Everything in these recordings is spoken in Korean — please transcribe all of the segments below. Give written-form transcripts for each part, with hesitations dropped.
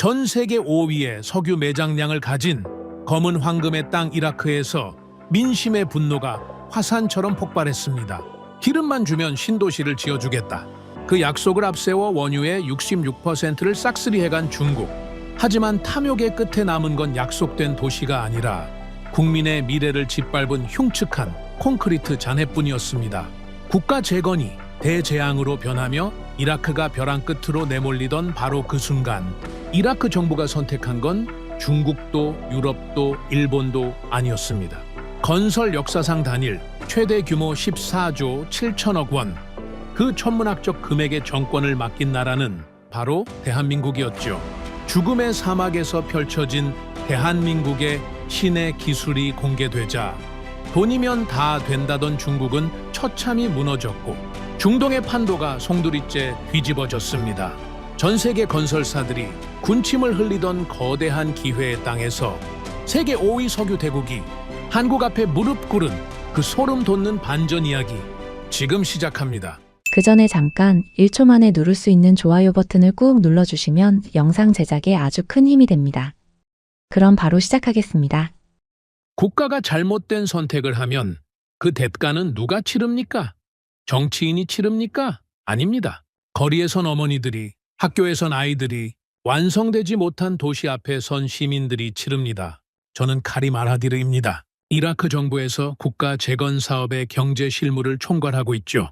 전 세계 5위의 석유 매장량을 가진 검은 황금의 땅 이라크에서 민심의 분노가 화산처럼 폭발했습니다. 기름만 주면 신도시를 지어주겠다. 그 약속을 앞세워 원유의 66%를 싹쓸이해간 중국. 하지만 탐욕의 끝에 남은 건 약속된 도시가 아니라 국민의 미래를 짓밟은 흉측한 콘크리트 잔해뿐이었습니다. 국가 재건이 대재앙으로 변하며 이라크가 벼랑 끝으로 내몰리던 바로 그 순간 이라크 정부가 선택한 건 중국도 유럽도 일본도 아니었습니다. 건설 역사상 단일 최대 규모 14조 7천억 원, 그 천문학적 금액의 정권을 맡긴 나라는 바로 대한민국이었죠. 죽음의 사막에서 펼쳐진 대한민국의 신의 기술이 공개되자 돈이면 다 된다던 중국은 처참히 무너졌고 중동의 판도가 송두리째 뒤집어졌습니다. 전 세계 건설사들이 군침을 흘리던 거대한 기회의 땅에서 세계 5위 석유 대국이 한국 앞에 무릎 꿇은 그 소름 돋는 반전 이야기 지금 시작합니다. 그 전에 잠깐 1초 만에 누를 수 있는 좋아요 버튼을 꾹 눌러주시면 영상 제작에 아주 큰 힘이 됩니다. 그럼 바로 시작하겠습니다. 국가가 잘못된 선택을 하면 그 대가는 누가 치릅니까? 정치인이 치릅니까? 아닙니다. 거리에선 어머니들이, 학교에선 아이들이, 완성되지 못한 도시 앞에 선 시민들이 치릅니다. 저는 카림 알하디르입니다. 이라크 정부에서 국가 재건 사업의 경제 실무를 총괄하고 있죠.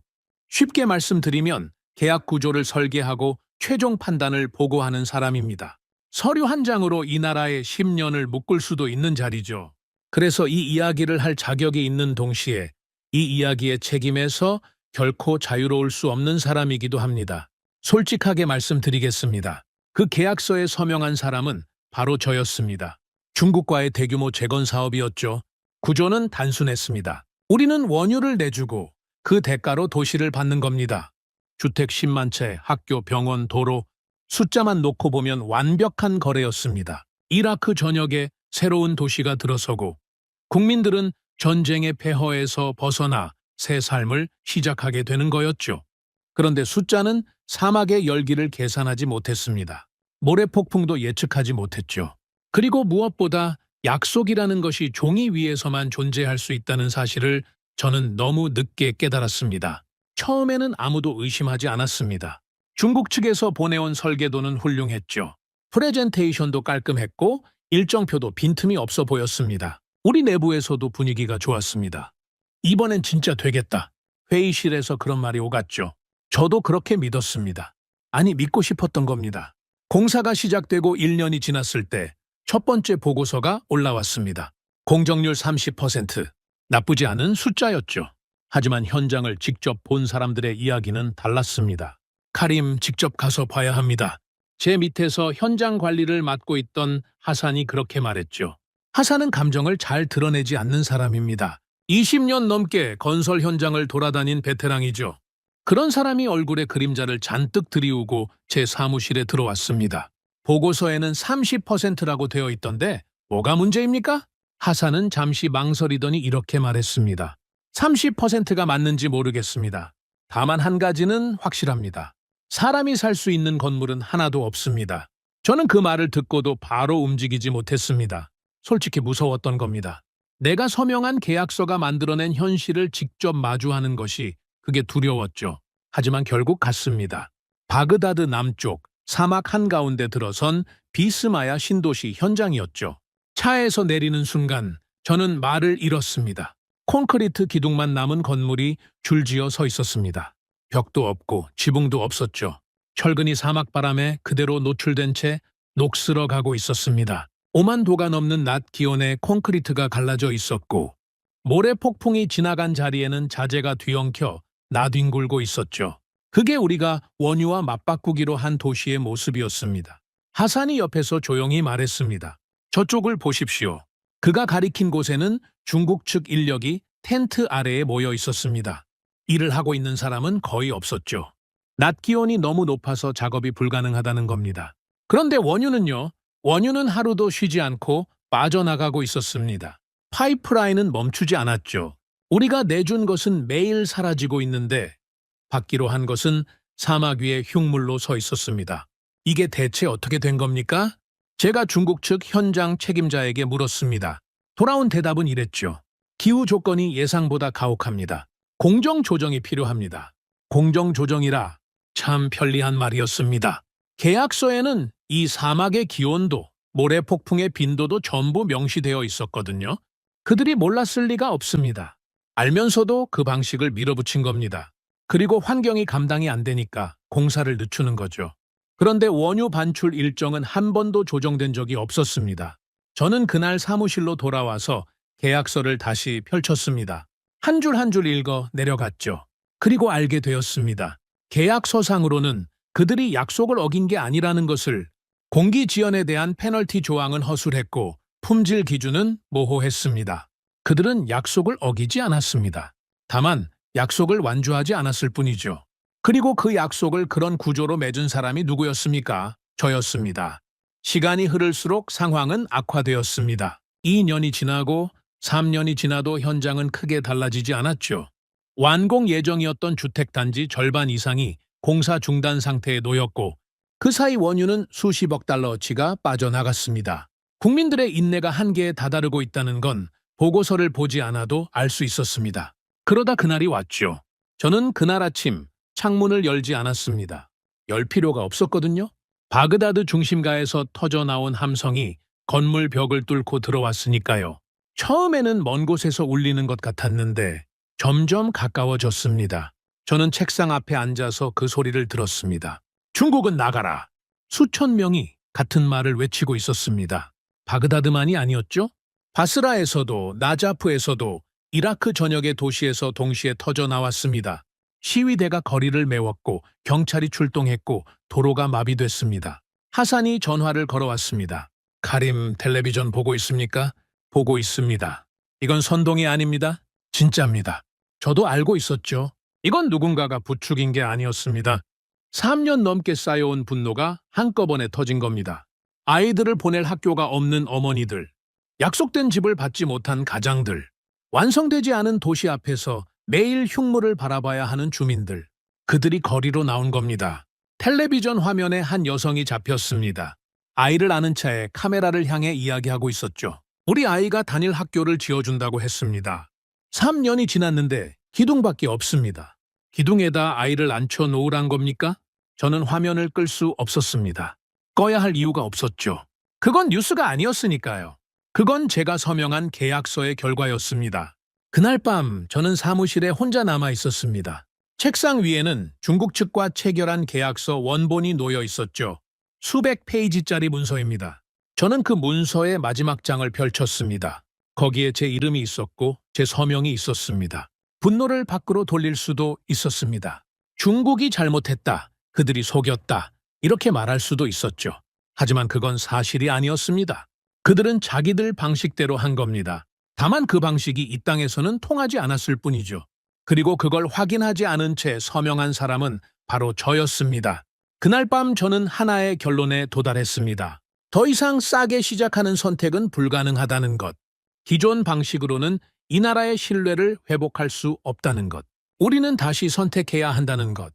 쉽게 말씀드리면 계약 구조를 설계하고 최종 판단을 보고하는 사람입니다. 서류 한 장으로 이 나라의 10년을 묶을 수도 있는 자리죠. 그래서 이 이야기를 할 자격이 있는 동시에 이 이야기의 책임에서 결코 자유로울 수 없는 사람이기도 합니다. 솔직하게 말씀드리겠습니다. 그 계약서에 서명한 사람은 바로 저였습니다. 중국과의 대규모 재건 사업이었죠. 구조는 단순했습니다. 우리는 원유를 내주고 그 대가로 도시를 받는 겁니다. 주택 10만 채, 학교, 병원, 도로, 숫자만 놓고 보면 완벽한 거래였습니다. 이라크 전역에 새로운 도시가 들어서고 국민들은 전쟁의 폐허에서 벗어나 새 삶을 시작하게 되는 거였죠. 그런데 숫자는 사막의 열기를 계산하지 못했습니다. 모래폭풍도 예측하지 못했죠. 그리고 무엇보다 약속이라는 것이 종이 위에서만 존재할 수 있다는 사실을 저는 너무 늦게 깨달았습니다. 처음에는 아무도 의심하지 않았습니다. 중국 측에서 보내온 설계도는 훌륭했죠. 프레젠테이션도 깔끔했고 일정표도 빈틈이 없어 보였습니다. 우리 내부에서도 분위기가 좋았습니다. 이번엔 진짜 되겠다. 회의실에서 그런 말이 오갔죠. 저도 그렇게 믿었습니다. 아니, 믿고 싶었던 겁니다. 공사가 시작되고 1년이 지났을 때 첫 번째 보고서가 올라왔습니다. 공정률 30%. 나쁘지 않은 숫자였죠. 하지만 현장을 직접 본 사람들의 이야기는 달랐습니다. 카림, 직접 가서 봐야 합니다. 제 밑에서 현장 관리를 맡고 있던 하산이 그렇게 말했죠. 하산은 감정을 잘 드러내지 않는 사람입니다. 20년 넘게 건설 현장을 돌아다닌 베테랑이죠. 그런 사람이 얼굴에 그림자를 잔뜩 들이우고 제 사무실에 들어왔습니다. 보고서에는 30%라고 되어 있던데 뭐가 문제입니까? 하산은 잠시 망설이더니 이렇게 말했습니다. 30%가 맞는지 모르겠습니다. 다만 한 가지는 확실합니다. 사람이 살 수 있는 건물은 하나도 없습니다. 저는 그 말을 듣고도 바로 움직이지 못했습니다. 솔직히 무서웠던 겁니다. 내가 서명한 계약서가 만들어낸 현실을 직접 마주하는 것이 그게 두려웠죠. 하지만 결국 갔습니다. 바그다드 남쪽 사막 한가운데 들어선 비스마야 신도시 현장이었죠. 차에서 내리는 순간 저는 말을 잃었습니다. 콘크리트 기둥만 남은 건물이 줄지어 서 있었습니다. 벽도 없고 지붕도 없었죠. 철근이 사막바람에 그대로 노출된 채 녹슬어 가고 있었습니다. 5만 도가 넘는 낮 기온에 콘크리트가 갈라져 있었고 모래 폭풍이 지나간 자리에는 자재가 뒤엉켜 나뒹굴고 있었죠. 그게 우리가 원유와 맞바꾸기로 한 도시의 모습이었습니다. 하산이 옆에서 조용히 말했습니다. 저쪽을 보십시오. 그가 가리킨 곳에는 중국 측 인력이 텐트 아래에 모여 있었습니다. 일을 하고 있는 사람은 거의 없었죠. 낮 기온이 너무 높아서 작업이 불가능하다는 겁니다. 그런데 원유는요? 원유는 하루도 쉬지 않고 빠져나가고 있었습니다. 파이프라인은 멈추지 않았죠. 우리가 내준 것은 매일 사라지고 있는데 받기로 한 것은 사막 위에 흉물로 서 있었습니다. 이게 대체 어떻게 된 겁니까? 제가 중국 측 현장 책임자에게 물었습니다. 돌아온 대답은 이랬죠. 기후 조건이 예상보다 가혹합니다. 공정 조정이 필요합니다. 공정 조정이라 참 편리한 말이었습니다. 계약서에는 이 사막의 기온도 모래 폭풍의 빈도도 전부 명시되어 있었거든요. 그들이 몰랐을 리가 없습니다. 알면서도 그 방식을 밀어붙인 겁니다. 그리고 환경이 감당이 안 되니까 공사를 늦추는 거죠. 그런데 원유 반출 일정은 한 번도 조정된 적이 없었습니다. 저는 그날 사무실로 돌아와서 계약서를 다시 펼쳤습니다. 한 줄 한 줄 읽어 내려갔죠. 그리고 알게 되었습니다. 계약서상으로는 그들이 약속을 어긴 게 아니라는 것을, 공기 지연에 대한 페널티 조항은 허술했고 품질 기준은 모호했습니다. 그들은 약속을 어기지 않았습니다. 다만 약속을 완주하지 않았을 뿐이죠. 그리고 그 약속을 그런 구조로 맺은 사람이 누구였습니까? 저였습니다. 시간이 흐를수록 상황은 악화되었습니다. 2년이 지나고 3년이 지나도 현장은 크게 달라지지 않았죠. 완공 예정이었던 주택단지 절반 이상이 공사 중단 상태에 놓였고 그 사이 원유는 수십억 달러어치가 빠져나갔습니다. 국민들의 인내가 한계에 다다르고 있다는 건 보고서를 보지 않아도 알 수 있었습니다. 그러다 그날이 왔죠. 저는 그날 아침 창문을 열지 않았습니다. 열 필요가 없었거든요. 바그다드 중심가에서 터져나온 함성이 건물 벽을 뚫고 들어왔으니까요. 처음에는 먼 곳에서 울리는 것 같았는데 점점 가까워졌습니다. 저는 책상 앞에 앉아서 그 소리를 들었습니다. 중국은 나가라. 수천 명이 같은 말을 외치고 있었습니다. 바그다드만이 아니었죠? 바스라에서도 나자프에서도 이라크 전역의 도시에서 동시에 터져 나왔습니다. 시위대가 거리를 메웠고 경찰이 출동했고 도로가 마비됐습니다. 하산이 전화를 걸어왔습니다. 카림, 텔레비전 보고 있습니까? 보고 있습니다. 이건 선동이 아닙니다. 진짜입니다. 저도 알고 있었죠. 이건 누군가가 부추긴 게 아니었습니다. 3년 넘게 쌓여온 분노가 한꺼번에 터진 겁니다. 아이들을 보낼 학교가 없는 어머니들, 약속된 집을 받지 못한 가장들, 완성되지 않은 도시 앞에서 매일 흉물을 바라봐야 하는 주민들, 그들이 거리로 나온 겁니다. 텔레비전 화면에 한 여성이 잡혔습니다. 아이를 아는 차에 카메라를 향해 이야기하고 있었죠. 우리 아이가 다닐 학교를 지어준다고 했습니다. 3년이 지났는데 기둥밖에 없습니다. 기둥에다 아이를 앉혀 놓으란 겁니까? 저는 화면을 끌 수 없었습니다. 꺼야 할 이유가 없었죠. 그건 뉴스가 아니었으니까요. 그건 제가 서명한 계약서의 결과였습니다. 그날 밤 저는 사무실에 혼자 남아 있었습니다. 책상 위에는 중국 측과 체결한 계약서 원본이 놓여 있었죠. 수백 페이지짜리 문서입니다. 저는 그 문서의 마지막 장을 펼쳤습니다. 거기에 제 이름이 있었고 제 서명이 있었습니다. 분노를 밖으로 돌릴 수도 있었습니다. 중국이 잘못했다. 그들이 속였다. 이렇게 말할 수도 있었죠. 하지만 그건 사실이 아니었습니다. 그들은 자기들 방식대로 한 겁니다. 다만 그 방식이 이 땅에서는 통하지 않았을 뿐이죠. 그리고 그걸 확인하지 않은 채 서명한 사람은 바로 저였습니다. 그날 밤 저는 하나의 결론에 도달했습니다. 더 이상 싸게 시작하는 선택은 불가능하다는 것. 기존 방식으로는 이 나라의 신뢰를 회복할 수 없다는 것. 우리는 다시 선택해야 한다는 것.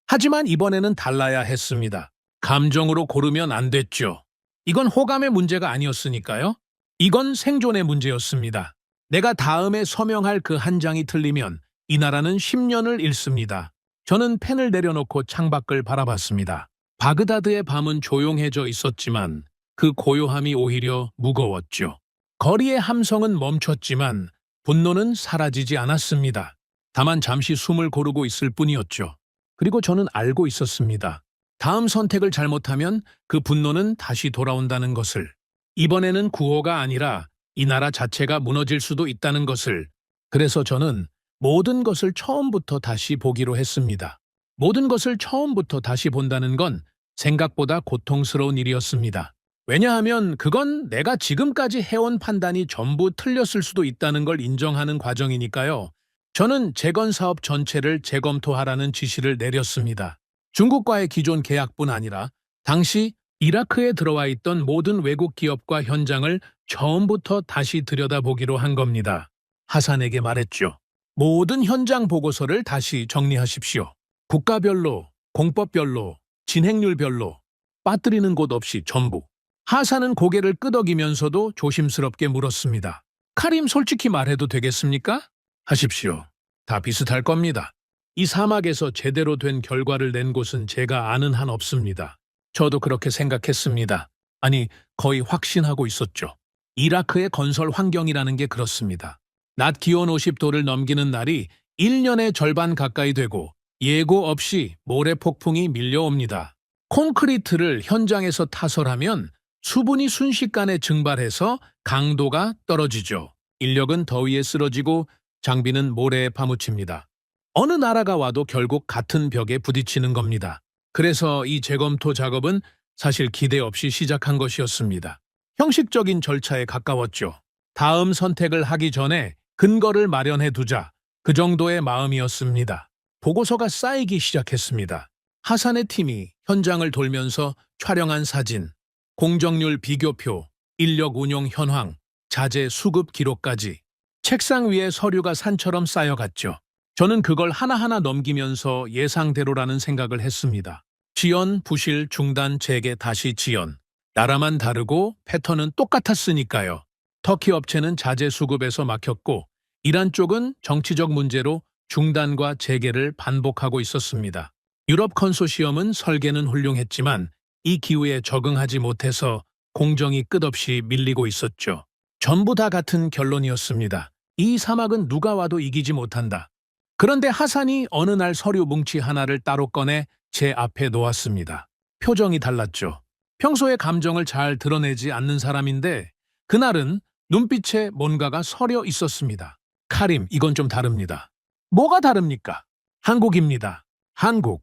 하지만 이번에는 달라야 했습니다. 감정으로 고르면 안 됐죠. 이건 호감의 문제가 아니었으니까요. 이건 생존의 문제였습니다. 내가 다음에 서명할 그 한 장이 틀리면 이 나라는 10년을 잃습니다. 저는 펜을 내려놓고 창밖을 바라봤습니다. 바그다드의 밤은 조용해져 있었지만 그 고요함이 오히려 무거웠죠. 거리의 함성은 멈췄지만 분노는 사라지지 않았습니다. 다만 잠시 숨을 고르고 있을 뿐이었죠. 그리고 저는 알고 있었습니다. 다음 선택을 잘못하면 그 분노는 다시 돌아온다는 것을. 이번에는 구호가 아니라 이 나라 자체가 무너질 수도 있다는 것을. 그래서 저는 모든 것을 처음부터 다시 보기로 했습니다. 모든 것을 처음부터 다시 본다는 건 생각보다 고통스러운 일이었습니다. 왜냐하면 그건 내가 지금까지 해온 판단이 전부 틀렸을 수도 있다는 걸 인정하는 과정이니까요. 저는 재건 사업 전체를 재검토하라는 지시를 내렸습니다. 중국과의 기존 계약뿐 아니라 당시 이라크에 들어와 있던 모든 외국 기업과 현장을 처음부터 다시 들여다보기로 한 겁니다. 하산에게 말했죠. 모든 현장 보고서를 다시 정리하십시오. 국가별로, 공법별로, 진행률별로, 빠뜨리는 곳 없이 전부. 하산은 고개를 끄덕이면서도 조심스럽게 물었습니다. 카림, 솔직히 말해도 되겠습니까? 하십시오. 다 비슷할 겁니다. 이 사막에서 제대로 된 결과를 낸 곳은 제가 아는 한 없습니다. 저도 그렇게 생각했습니다. 아니, 거의 확신하고 있었죠. 이라크의 건설 환경이라는 게 그렇습니다. 낮 기온 50도를 넘기는 날이 1년의 절반 가까이 되고 예고 없이 모래폭풍이 밀려옵니다. 콘크리트를 현장에서 타설하면 수분이 순식간에 증발해서 강도가 떨어지죠. 인력은 더위에 쓰러지고 장비는 모래에 파묻힙니다. 어느 나라가 와도 결국 같은 벽에 부딪히는 겁니다. 그래서 이 재검토 작업은 사실 기대 없이 시작한 것이었습니다. 형식적인 절차에 가까웠죠. 다음 선택을 하기 전에 근거를 마련해 두자, 그 정도의 마음이었습니다. 보고서가 쌓이기 시작했습니다. 하산의 팀이 현장을 돌면서 촬영한 사진, 공정률 비교표, 인력 운용 현황, 자재 수급 기록까지 책상 위에 서류가 산처럼 쌓여갔죠. 저는 그걸 하나하나 넘기면서 예상대로라는 생각을 했습니다. 지연, 부실, 중단, 재개, 다시 지연. 나라만 다르고 패턴은 똑같았으니까요. 터키 업체는 자재 수급에서 막혔고 이란 쪽은 정치적 문제로 중단과 재개를 반복하고 있었습니다. 유럽 컨소시엄은 설계는 훌륭했지만 이 기후에 적응하지 못해서 공정이 끝없이 밀리고 있었죠. 전부 다 같은 결론이었습니다. 이 사막은 누가 와도 이기지 못한다. 그런데 하산이 어느 날 서류 뭉치 하나를 따로 꺼내 제 앞에 놓았습니다. 표정이 달랐죠. 평소에 감정을 잘 드러내지 않는 사람인데 그날은 눈빛에 뭔가가 서려 있었습니다. 카림, 이건 좀 다릅니다. 뭐가 다릅니까? 한국입니다. 한국.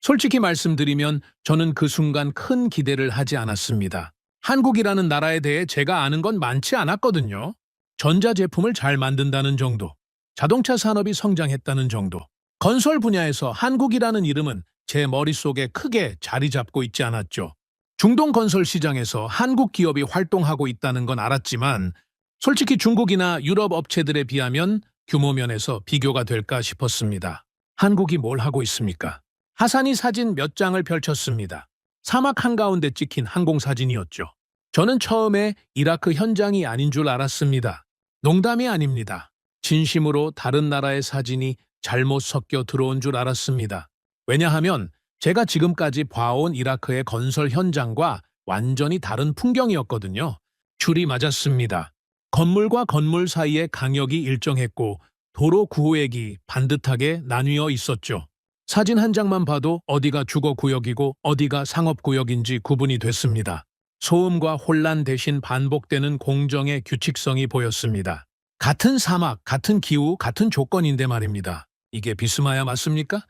솔직히 말씀드리면 저는 그 순간 큰 기대를 하지 않았습니다. 한국이라는 나라에 대해 제가 아는 건 많지 않았거든요. 전자제품을 잘 만든다는 정도, 자동차 산업이 성장했다는 정도, 건설 분야에서 한국이라는 이름은 제 머릿속에 크게 자리 잡고 있지 않았죠. 중동 건설 시장에서 한국 기업이 활동하고 있다는 건 알았지만 솔직히 중국이나 유럽 업체들에 비하면 규모 면에서 비교가 될까 싶었습니다. 한국이 뭘 하고 있습니까? 하산이 사진 몇 장을 펼쳤습니다. 사막 한가운데 찍힌 항공사진이었죠. 저는 처음에 이라크 현장이 아닌 줄 알았습니다. 농담이 아닙니다. 진심으로 다른 나라의 사진이 잘못 섞여 들어온 줄 알았습니다. 왜냐하면 제가 지금까지 봐온 이라크의 건설 현장과 완전히 다른 풍경이었거든요. 줄이 맞았습니다. 건물과 건물 사이에 강역이 일정했고 도로 구획이 반듯하게 나뉘어 있었죠. 사진 한 장만 봐도 어디가 주거구역이고 어디가 상업구역인지 구분이 됐습니다. 소음과 혼란 대신 반복되는 공정의 규칙성이 보였습니다. 같은 사막, 같은 기후, 같은 조건인데 말입니다. 이게 비스마야 맞습니까?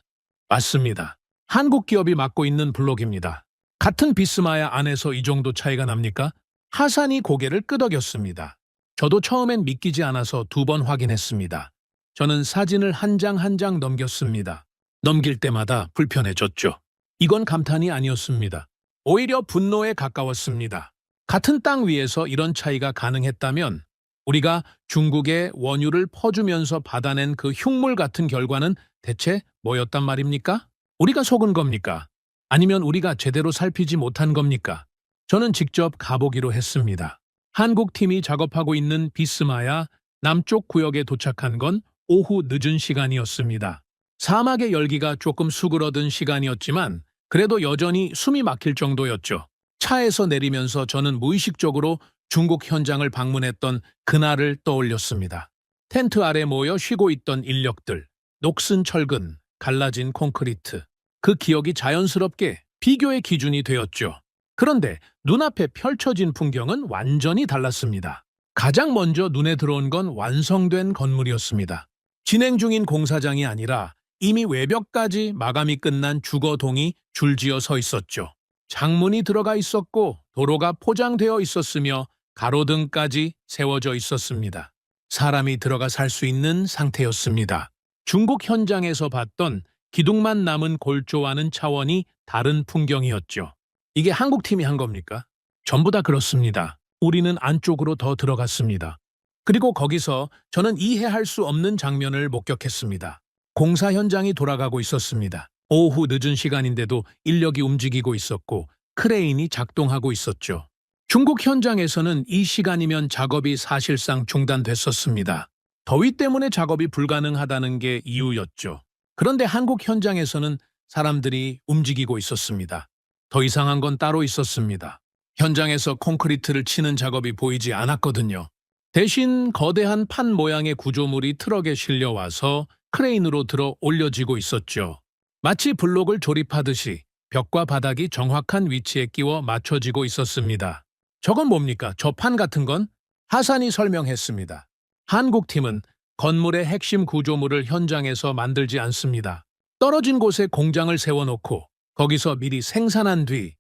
맞습니다. 한국 기업이 맡고 있는 블록입니다. 같은 비스마야 안에서 이 정도 차이가 납니까? 하산이 고개를 끄덕였습니다. 저도 처음엔 믿기지 않아서 2번 확인했습니다. 저는 사진을 한 장 한 장 넘겼습니다. 넘길 때마다 불편해졌죠. 이건 감탄이 아니었습니다. 오히려 분노에 가까웠습니다. 같은 땅 위에서 이런 차이가 가능했다면 우리가 중국에 원유를 퍼주면서 받아낸 그 흉물 같은 결과는 대체 뭐였단 말입니까? 우리가 속은 겁니까? 아니면 우리가 제대로 살피지 못한 겁니까? 저는 직접 가보기로 했습니다. 한국 팀이 작업하고 있는 비스마야 남쪽 구역에 도착한 건 오후 늦은 시간이었습니다. 사막의 열기가 조금 수그러든 시간이었지만 그래도 여전히 숨이 막힐 정도였죠. 차에서 내리면서 저는 무의식적으로 중국 현장을 방문했던 그날을 떠올렸습니다. 텐트 아래 모여 쉬고 있던 인력들, 녹슨 철근, 갈라진 콘크리트. 그 기억이 자연스럽게 비교의 기준이 되었죠. 그런데 눈앞에 펼쳐진 풍경은 완전히 달랐습니다. 가장 먼저 눈에 들어온 건 완성된 건물이었습니다. 진행 중인 공사장이 아니라 이미 외벽까지 마감이 끝난 주거동이 줄지어 서 있었죠. 창문이 들어가 있었고 도로가 포장되어 있었으며 가로등까지 세워져 있었습니다. 사람이 들어가 살 수 있는 상태였습니다. 중국 현장에서 봤던 기둥만 남은 골조와는 차원이 다른 풍경이었죠. 이게 한국팀이 한 겁니까? 전부 다 그렇습니다. 우리는 안쪽으로 더 들어갔습니다. 그리고 거기서 저는 이해할 수 없는 장면을 목격했습니다. 공사 현장이 돌아가고 있었습니다. 오후 늦은 시간인데도 인력이 움직이고 있었고 크레인이 작동하고 있었죠. 중국 현장에서는 이 시간이면 작업이 사실상 중단됐었습니다. 더위 때문에 작업이 불가능하다는 게 이유였죠. 그런데 한국 현장에서는 사람들이 움직이고 있었습니다. 더 이상한 건 따로 있었습니다. 현장에서 콘크리트를 치는 작업이 보이지 않았거든요. 대신 거대한 판 모양의 구조물이 트럭에 실려와서 크레인으로 들어 올려지고 있었죠. 마치 블록을 조립하듯이 벽과 바닥이 정확한 위치에 끼워 맞춰지고 있었습니다. 저건 뭡니까? 저 판 같은 건? 하산이 설명했습니다. 한국팀은 건물의 핵심 구조물을 현장에서 만들지 않습니다. 떨어진 곳에 공장을 세워놓고 거기서 미리 생산한 뒤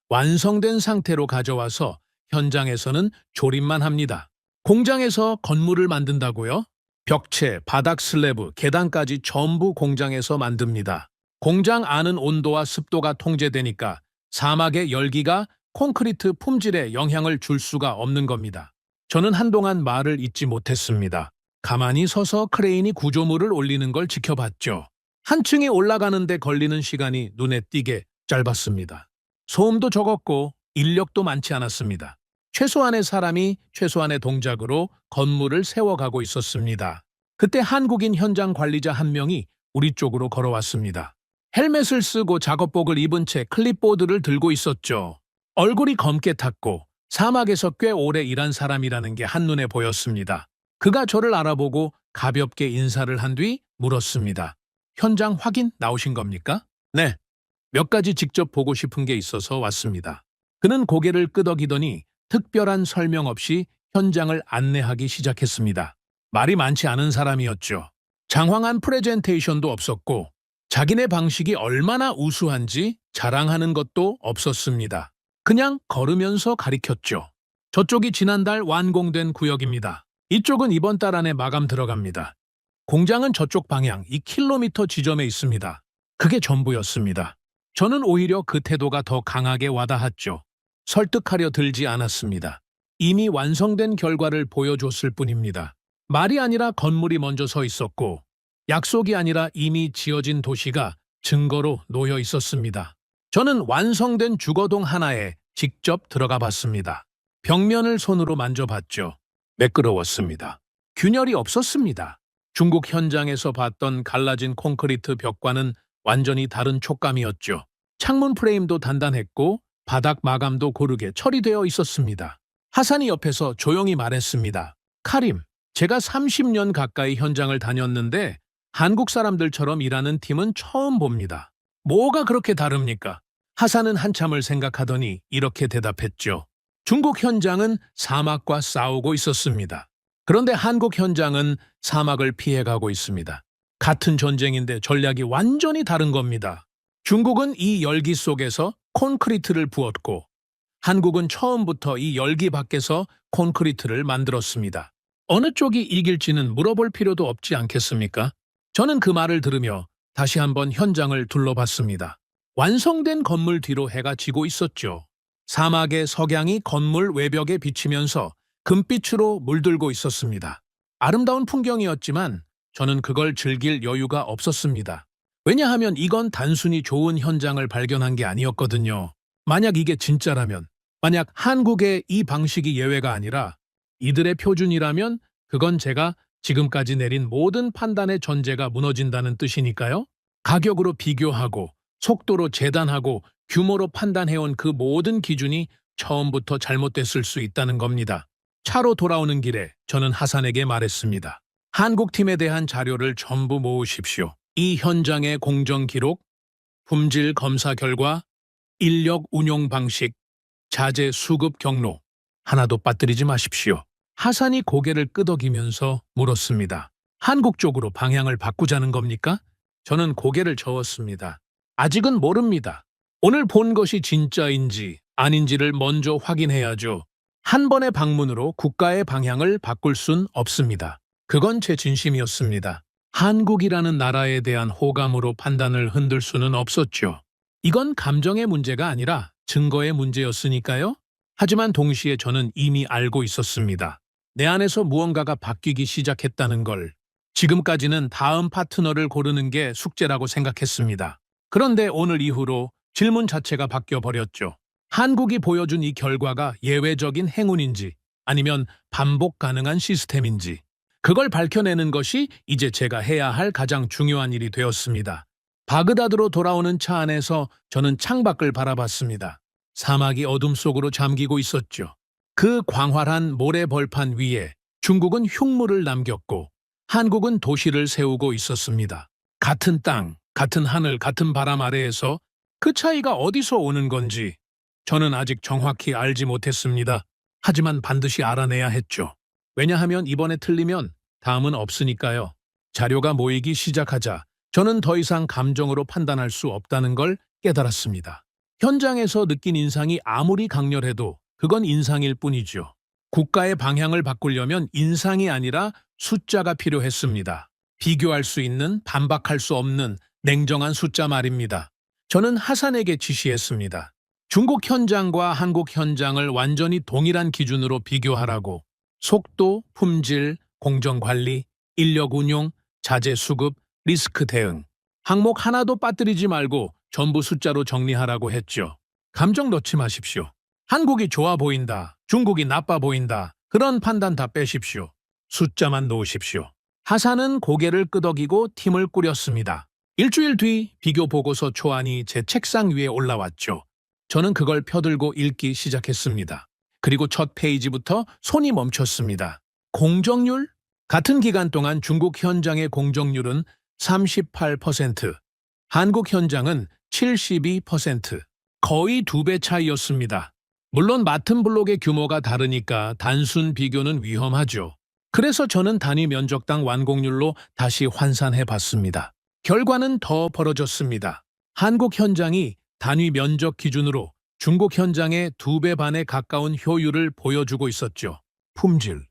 완성된 상태로 가져와서 현장에서는 조립만 합니다. 공장에서 건물을 만든다고요? 벽체, 바닥 슬래브, 계단까지 전부 공장에서 만듭니다. 공장 안은 온도와 습도가 통제되니까 사막의 열기가 콘크리트 품질에 영향을 줄 수가 없는 겁니다. 저는 한동안 말을 잇지 못했습니다. 가만히 서서 크레인이 구조물을 올리는 걸 지켜봤죠. 한 층이 올라가는데 걸리는 시간이 눈에 띄게 짧았습니다. 소음도 적었고 인력도 많지 않았습니다. 최소한의 사람이 최소한의 동작으로 건물을 세워가고 있었습니다. 그때 한국인 현장 관리자 한 명이 우리 쪽으로 걸어왔습니다. 헬멧을 쓰고 작업복을 입은 채 클립보드를 들고 있었죠. 얼굴이 검게 탔고 사막에서 꽤 오래 일한 사람이라는 게 한눈에 보였습니다. 그가 저를 알아보고 가볍게 인사를 한 뒤 물었습니다. 현장 확인 나오신 겁니까? 네. 몇 가지 직접 보고 싶은 게 있어서 왔습니다. 그는 고개를 끄덕이더니 특별한 설명 없이 현장을 안내하기 시작했습니다. 말이 많지 않은 사람이었죠. 장황한 프레젠테이션도 없었고 자기네 방식이 얼마나 우수한지 자랑하는 것도 없었습니다. 그냥 걸으면서 가리켰죠. 저쪽이 지난달 완공된 구역입니다. 이쪽은 이번 달 안에 마감 들어갑니다. 공장은 저쪽 방향 2km 지점에 있습니다. 그게 전부였습니다. 저는 오히려 그 태도가 더 강하게 와닿았죠. 설득하려 들지 않았습니다. 이미 완성된 결과를 보여줬을 뿐입니다. 말이 아니라 건물이 먼저 서 있었고 약속이 아니라 이미 지어진 도시가 증거로 놓여 있었습니다. 저는 완성된 주거동 하나에 직접 들어가 봤습니다. 벽면을 손으로 만져봤죠. 매끄러웠습니다. 균열이 없었습니다. 중국 현장에서 봤던 갈라진 콘크리트 벽과는 완전히 다른 촉감이었죠. 창문 프레임도 단단했고 바닥 마감도 고르게 처리되어 있었습니다. 하산이 옆에서 조용히 말했습니다. 카림, 제가 30년 가까이 현장을 다녔는데 한국 사람들처럼 일하는 팀은 처음 봅니다. 뭐가 그렇게 다릅니까? 하산은 한참을 생각하더니 이렇게 대답했죠. 중국 현장은 사막과 싸우고 있었습니다. 그런데 한국 현장은 사막을 피해가고 있습니다. 같은 전쟁인데 전략이 완전히 다른 겁니다. 중국은 이 열기 속에서 콘크리트를 부었고 한국은 처음부터 이 열기 밖에서 콘크리트를 만들었습니다. 어느 쪽이 이길지는 물어볼 필요도 없지 않겠습니까? 저는 그 말을 들으며 다시 한번 현장을 둘러봤습니다. 완성된 건물 뒤로 해가 지고 있었죠. 사막의 석양이 건물 외벽에 비치면서 금빛으로 물들고 있었습니다. 아름다운 풍경이었지만 저는 그걸 즐길 여유가 없었습니다. 왜냐하면 이건 단순히 좋은 현장을 발견한 게 아니었거든요. 만약 이게 진짜라면, 만약 한국의 이 방식이 예외가 아니라 이들의 표준이라면 그건 제가 지금까지 내린 모든 판단의 전제가 무너진다는 뜻이니까요. 가격으로 비교하고 속도로 재단하고 규모로 판단해온 그 모든 기준이 처음부터 잘못됐을 수 있다는 겁니다. 차로 돌아오는 길에 저는 하산에게 말했습니다. 한국팀에 대한 자료를 전부 모으십시오. 이 현장의 공정 기록, 품질 검사 결과, 인력 운용 방식, 자재 수급 경로, 하나도 빠뜨리지 마십시오. 하산이 고개를 끄덕이면서 물었습니다. 한국 쪽으로 방향을 바꾸자는 겁니까? 저는 고개를 저었습니다. 아직은 모릅니다. 오늘 본 것이 진짜인지 아닌지를 먼저 확인해야죠. 한 번의 방문으로 국가의 방향을 바꿀 순 없습니다. 그건 제 진심이었습니다. 한국이라는 나라에 대한 호감으로 판단을 흔들 수는 없었죠. 이건 감정의 문제가 아니라 증거의 문제였으니까요. 하지만 동시에 저는 이미 알고 있었습니다. 내 안에서 무언가가 바뀌기 시작했다는 걸. 지금까지는 다음 파트너를 고르는 게 숙제라고 생각했습니다. 그런데 오늘 이후로 질문 자체가 바뀌어 버렸죠. 한국이 보여준 이 결과가 예외적인 행운인지 아니면 반복 가능한 시스템인지 그걸 밝혀내는 것이 이제 제가 해야 할 가장 중요한 일이 되었습니다. 바그다드로 돌아오는 차 안에서 저는 창밖을 바라봤습니다. 사막이 어둠 속으로 잠기고 있었죠. 그 광활한 모래 벌판 위에 중국은 흉물을 남겼고 한국은 도시를 세우고 있었습니다. 같은 땅, 같은 하늘, 같은 바람 아래에서 그 차이가 어디서 오는 건지 저는 아직 정확히 알지 못했습니다. 하지만 반드시 알아내야 했죠. 왜냐하면 이번에 틀리면 다음은 없으니까요. 자료가 모이기 시작하자 저는 더 이상 감정으로 판단할 수 없다는 걸 깨달았습니다. 현장에서 느낀 인상이 아무리 강렬해도 그건 인상일 뿐이죠. 국가의 방향을 바꾸려면 인상이 아니라 숫자가 필요했습니다. 비교할 수 있는, 반박할 수 없는 냉정한 숫자 말입니다. 저는 하산에게 지시했습니다. 중국 현장과 한국 현장을 완전히 동일한 기준으로 비교하라고. 속도, 품질, 공정관리, 인력 운용, 자재 수급, 리스크 대응. 항목 하나도 빠뜨리지 말고 전부 숫자로 정리하라고 했죠. 감정 넣지 마십시오. 한국이 좋아 보인다, 중국이 나빠 보인다. 그런 판단 다 빼십시오. 숫자만 놓으십시오. 하산은 고개를 끄덕이고 팀을 꾸렸습니다. 일주일 뒤 비교 보고서 초안이 제 책상 위에 올라왔죠. 저는 그걸 펴들고 읽기 시작했습니다. 그리고 첫 페이지부터 손이 멈췄습니다. 공정률? 같은 기간 동안 중국 현장의 공정률은 38%, 한국 현장은 72%, 거의 2배 차이였습니다. 물론 맡은 블록의 규모가 다르니까 단순 비교는 위험하죠. 그래서 저는 단위 면적당 완공률로 다시 환산해 봤습니다. 결과는 더 벌어졌습니다. 한국 현장이 단위 면적 기준으로 중국 현장의 2배 반에 가까운 효율을 보여주고 있었죠. 품질.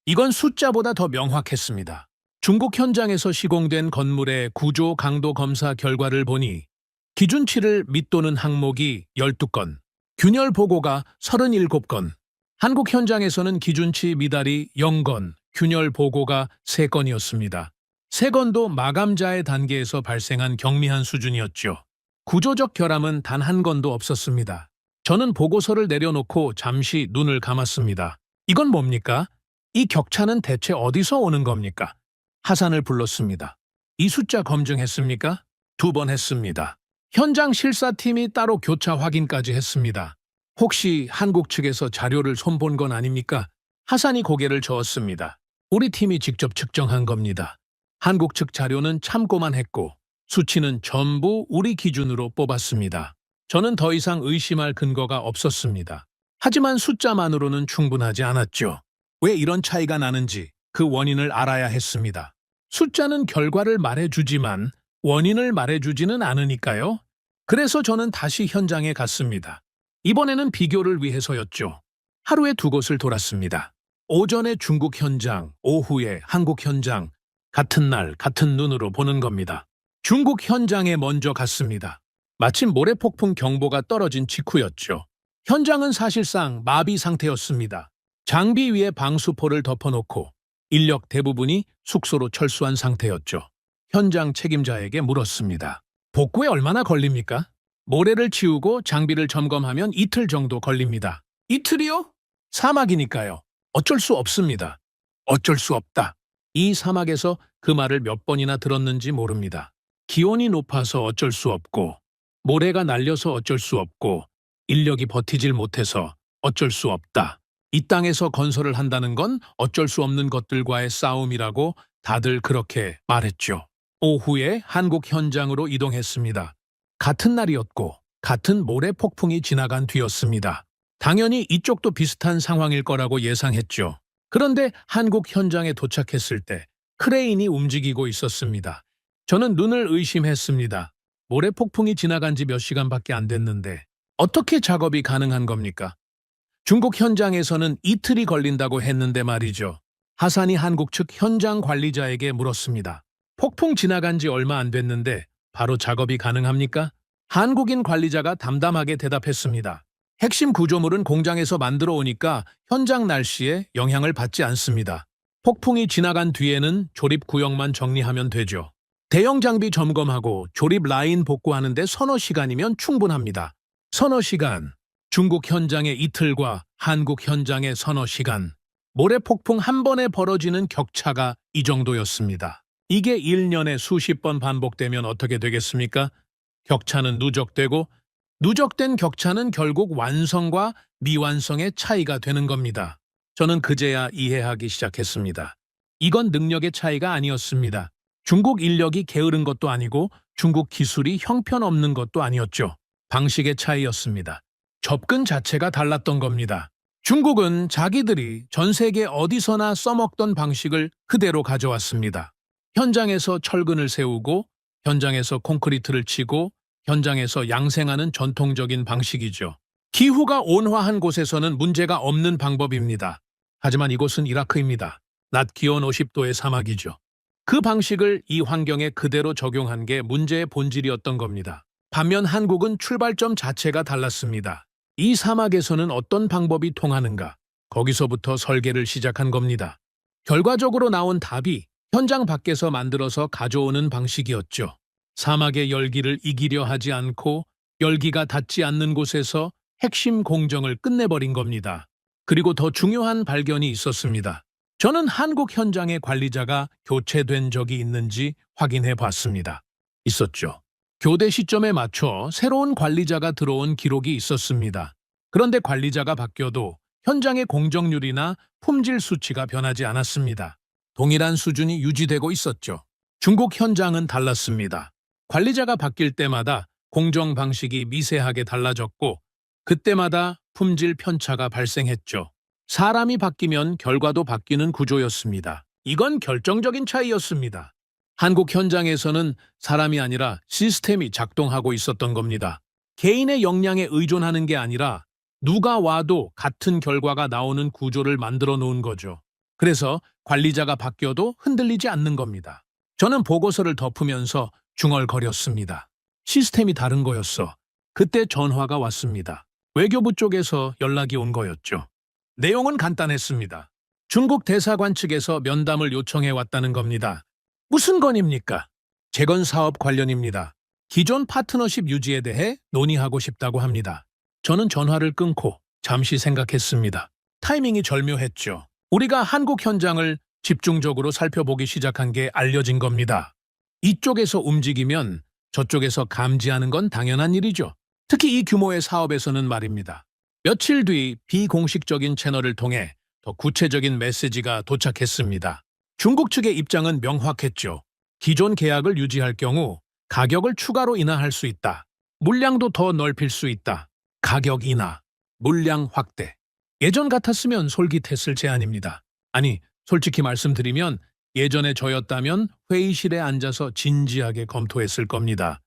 이건 숫자보다 더 명확했습니다. 중국 현장에서 시공된 건물의 구조 강도 검사 결과를 보니 기준치를 밑도는 항목이 12건, 균열 보고가 37건, 한국 현장에서는 기준치 미달이 0건, 균열 보고가 3건이었습니다. 3건도 마감자의 단계에서 발생한 경미한 수준이었죠. 구조적 결함은 단 한 건도 없었습니다. 저는 보고서를 내려놓고 잠시 눈을 감았습니다. 이건 뭡니까? 이 격차는 대체 어디서 오는 겁니까? 하산을 불렀습니다. 이 숫자 검증했습니까? 2번 했습니다. 현장 실사팀이 따로 교차 확인까지 했습니다. 혹시 한국 측에서 자료를 손본 건 아닙니까? 하산이 고개를 저었습니다. 우리 팀이 직접 측정한 겁니다. 한국 측 자료는 참고만 했고 수치는 전부 우리 기준으로 뽑았습니다. 저는 더 이상 의심할 근거가 없었습니다. 하지만 숫자만으로는 충분하지 않았죠. 왜 이런 차이가 나는지 그 원인을 알아야 했습니다. 숫자는 결과를 말해주지만 원인을 말해주지는 않으니까요. 그래서 저는 다시 현장에 갔습니다. 이번에는 비교를 위해서였죠. 하루에 2곳을 돌았습니다. 오전에 중국 현장, 오후에 한국 현장, 같은 날 같은 눈으로 보는 겁니다. 중국 현장에 먼저 갔습니다. 마침 모래폭풍 경보가 떨어진 직후였죠. 현장은 사실상 마비 상태였습니다. 장비 위에 방수포를 덮어놓고 인력 대부분이 숙소로 철수한 상태였죠. 현장 책임자에게 물었습니다. 복구에 얼마나 걸립니까? 모래를 치우고 장비를 점검하면 이틀 정도 걸립니다. 이틀이요? 사막이니까요. 어쩔 수 없습니다. 어쩔 수 없다. 이 사막에서 그 말을 몇 번이나 들었는지 모릅니다. 기온이 높아서 어쩔 수 없고, 모래가 날려서 어쩔 수 없고, 인력이 버티질 못해서 어쩔 수 없다. 이 땅에서 건설을 한다는 건 어쩔 수 없는 것들과의 싸움이라고 다들 그렇게 말했죠. 오후에 한국 현장으로 이동했습니다. 같은 날이었고 같은 모래 폭풍이 지나간 뒤였습니다. 당연히 이쪽도 비슷한 상황일 거라고 예상했죠. 그런데 한국 현장에 도착했을 때 크레인이 움직이고 있었습니다. 저는 눈을 의심했습니다. 모래 폭풍이 지나간 지 몇 시간밖에 안 됐는데 어떻게 작업이 가능한 겁니까? 중국 현장에서는 이틀이 걸린다고 했는데 말이죠. 하산이 한국 측 현장 관리자에게 물었습니다. 폭풍 지나간 지 얼마 안 됐는데 바로 작업이 가능합니까? 한국인 관리자가 담담하게 대답했습니다. 핵심 구조물은 공장에서 만들어 오니까 현장 날씨에 영향을 받지 않습니다. 폭풍이 지나간 뒤에는 조립 구역만 정리하면 되죠. 대형 장비 점검하고 조립 라인 복구하는데 서너 시간이면 충분합니다. 서너 시간. 중국 현장의 이틀과 한국 현장의 서너 시간, 모래폭풍 한 번에 벌어지는 격차가 이 정도였습니다. 이게 1년에 수십 번 반복되면 어떻게 되겠습니까? 격차는 누적되고 누적된 격차는 결국 완성과 미완성의 차이가 되는 겁니다. 저는 그제야 이해하기 시작했습니다. 이건 능력의 차이가 아니었습니다. 중국 인력이 게으른 것도 아니고 중국 기술이 형편없는 것도 아니었죠. 방식의 차이였습니다. 접근 자체가 달랐던 겁니다. 중국은 자기들이 전 세계 어디서나 써먹던 방식을 그대로 가져왔습니다. 현장에서 철근을 세우고, 현장에서 콘크리트를 치고, 현장에서 양생하는 전통적인 방식이죠. 기후가 온화한 곳에서는 문제가 없는 방법입니다. 하지만 이곳은 이라크입니다. 낮 기온 50도의 사막이죠. 그 방식을 이 환경에 그대로 적용한 게 문제의 본질이었던 겁니다. 반면 한국은 출발점 자체가 달랐습니다. 이 사막에서는 어떤 방법이 통하는가? 거기서부터 설계를 시작한 겁니다. 결과적으로 나온 답이 현장 밖에서 만들어서 가져오는 방식이었죠. 사막의 열기를 이기려 하지 않고 열기가 닿지 않는 곳에서 핵심 공정을 끝내버린 겁니다. 그리고 더 중요한 발견이 있었습니다. 저는 한국 현장의 관리자가 교체된 적이 있는지 확인해 봤습니다. 있었죠. 교대 시점에 맞춰 새로운 관리자가 들어온 기록이 있었습니다. 그런데 관리자가 바뀌어도 현장의 공정률이나 품질 수치가 변하지 않았습니다. 동일한 수준이 유지되고 있었죠. 중국 현장은 달랐습니다. 관리자가 바뀔 때마다 공정 방식이 미세하게 달라졌고 그때마다 품질 편차가 발생했죠. 사람이 바뀌면 결과도 바뀌는 구조였습니다. 이건 결정적인 차이였습니다. 한국 현장에서는 사람이 아니라 시스템이 작동하고 있었던 겁니다. 개인의 역량에 의존하는 게 아니라 누가 와도 같은 결과가 나오는 구조를 만들어 놓은 거죠. 그래서 관리자가 바뀌어도 흔들리지 않는 겁니다. 저는 보고서를 덮으면서 중얼거렸습니다. 시스템이 다른 거였어. 그때 전화가 왔습니다. 외교부 쪽에서 연락이 온 거였죠. 내용은 간단했습니다. 중국 대사관 측에서 면담을 요청해 왔다는 겁니다. 무슨 건입니까? 재건 사업 관련입니다. 기존 파트너십 유지에 대해 논의하고 싶다고 합니다. 저는 전화를 끊고 잠시 생각했습니다. 타이밍이 절묘했죠. 우리가 한국 현장을 집중적으로 살펴보기 시작한 게 알려진 겁니다. 이쪽에서 움직이면 저쪽에서 감지하는 건 당연한 일이죠. 특히 이 규모의 사업에서는 말입니다. 며칠 뒤 비공식적인 채널을 통해 더 구체적인 메시지가 도착했습니다. 중국 측의 입장은 명확했죠. 기존 계약을 유지할 경우 가격을 추가로 인하할 수 있다. 물량도 더 넓힐 수 있다. 가격 인하, 물량 확대. 예전 같았으면 솔깃했을 제안입니다. 아니, 솔직히 말씀드리면 예전에 저였다면 회의실에 앉아서 진지하게 검토했을 겁니다.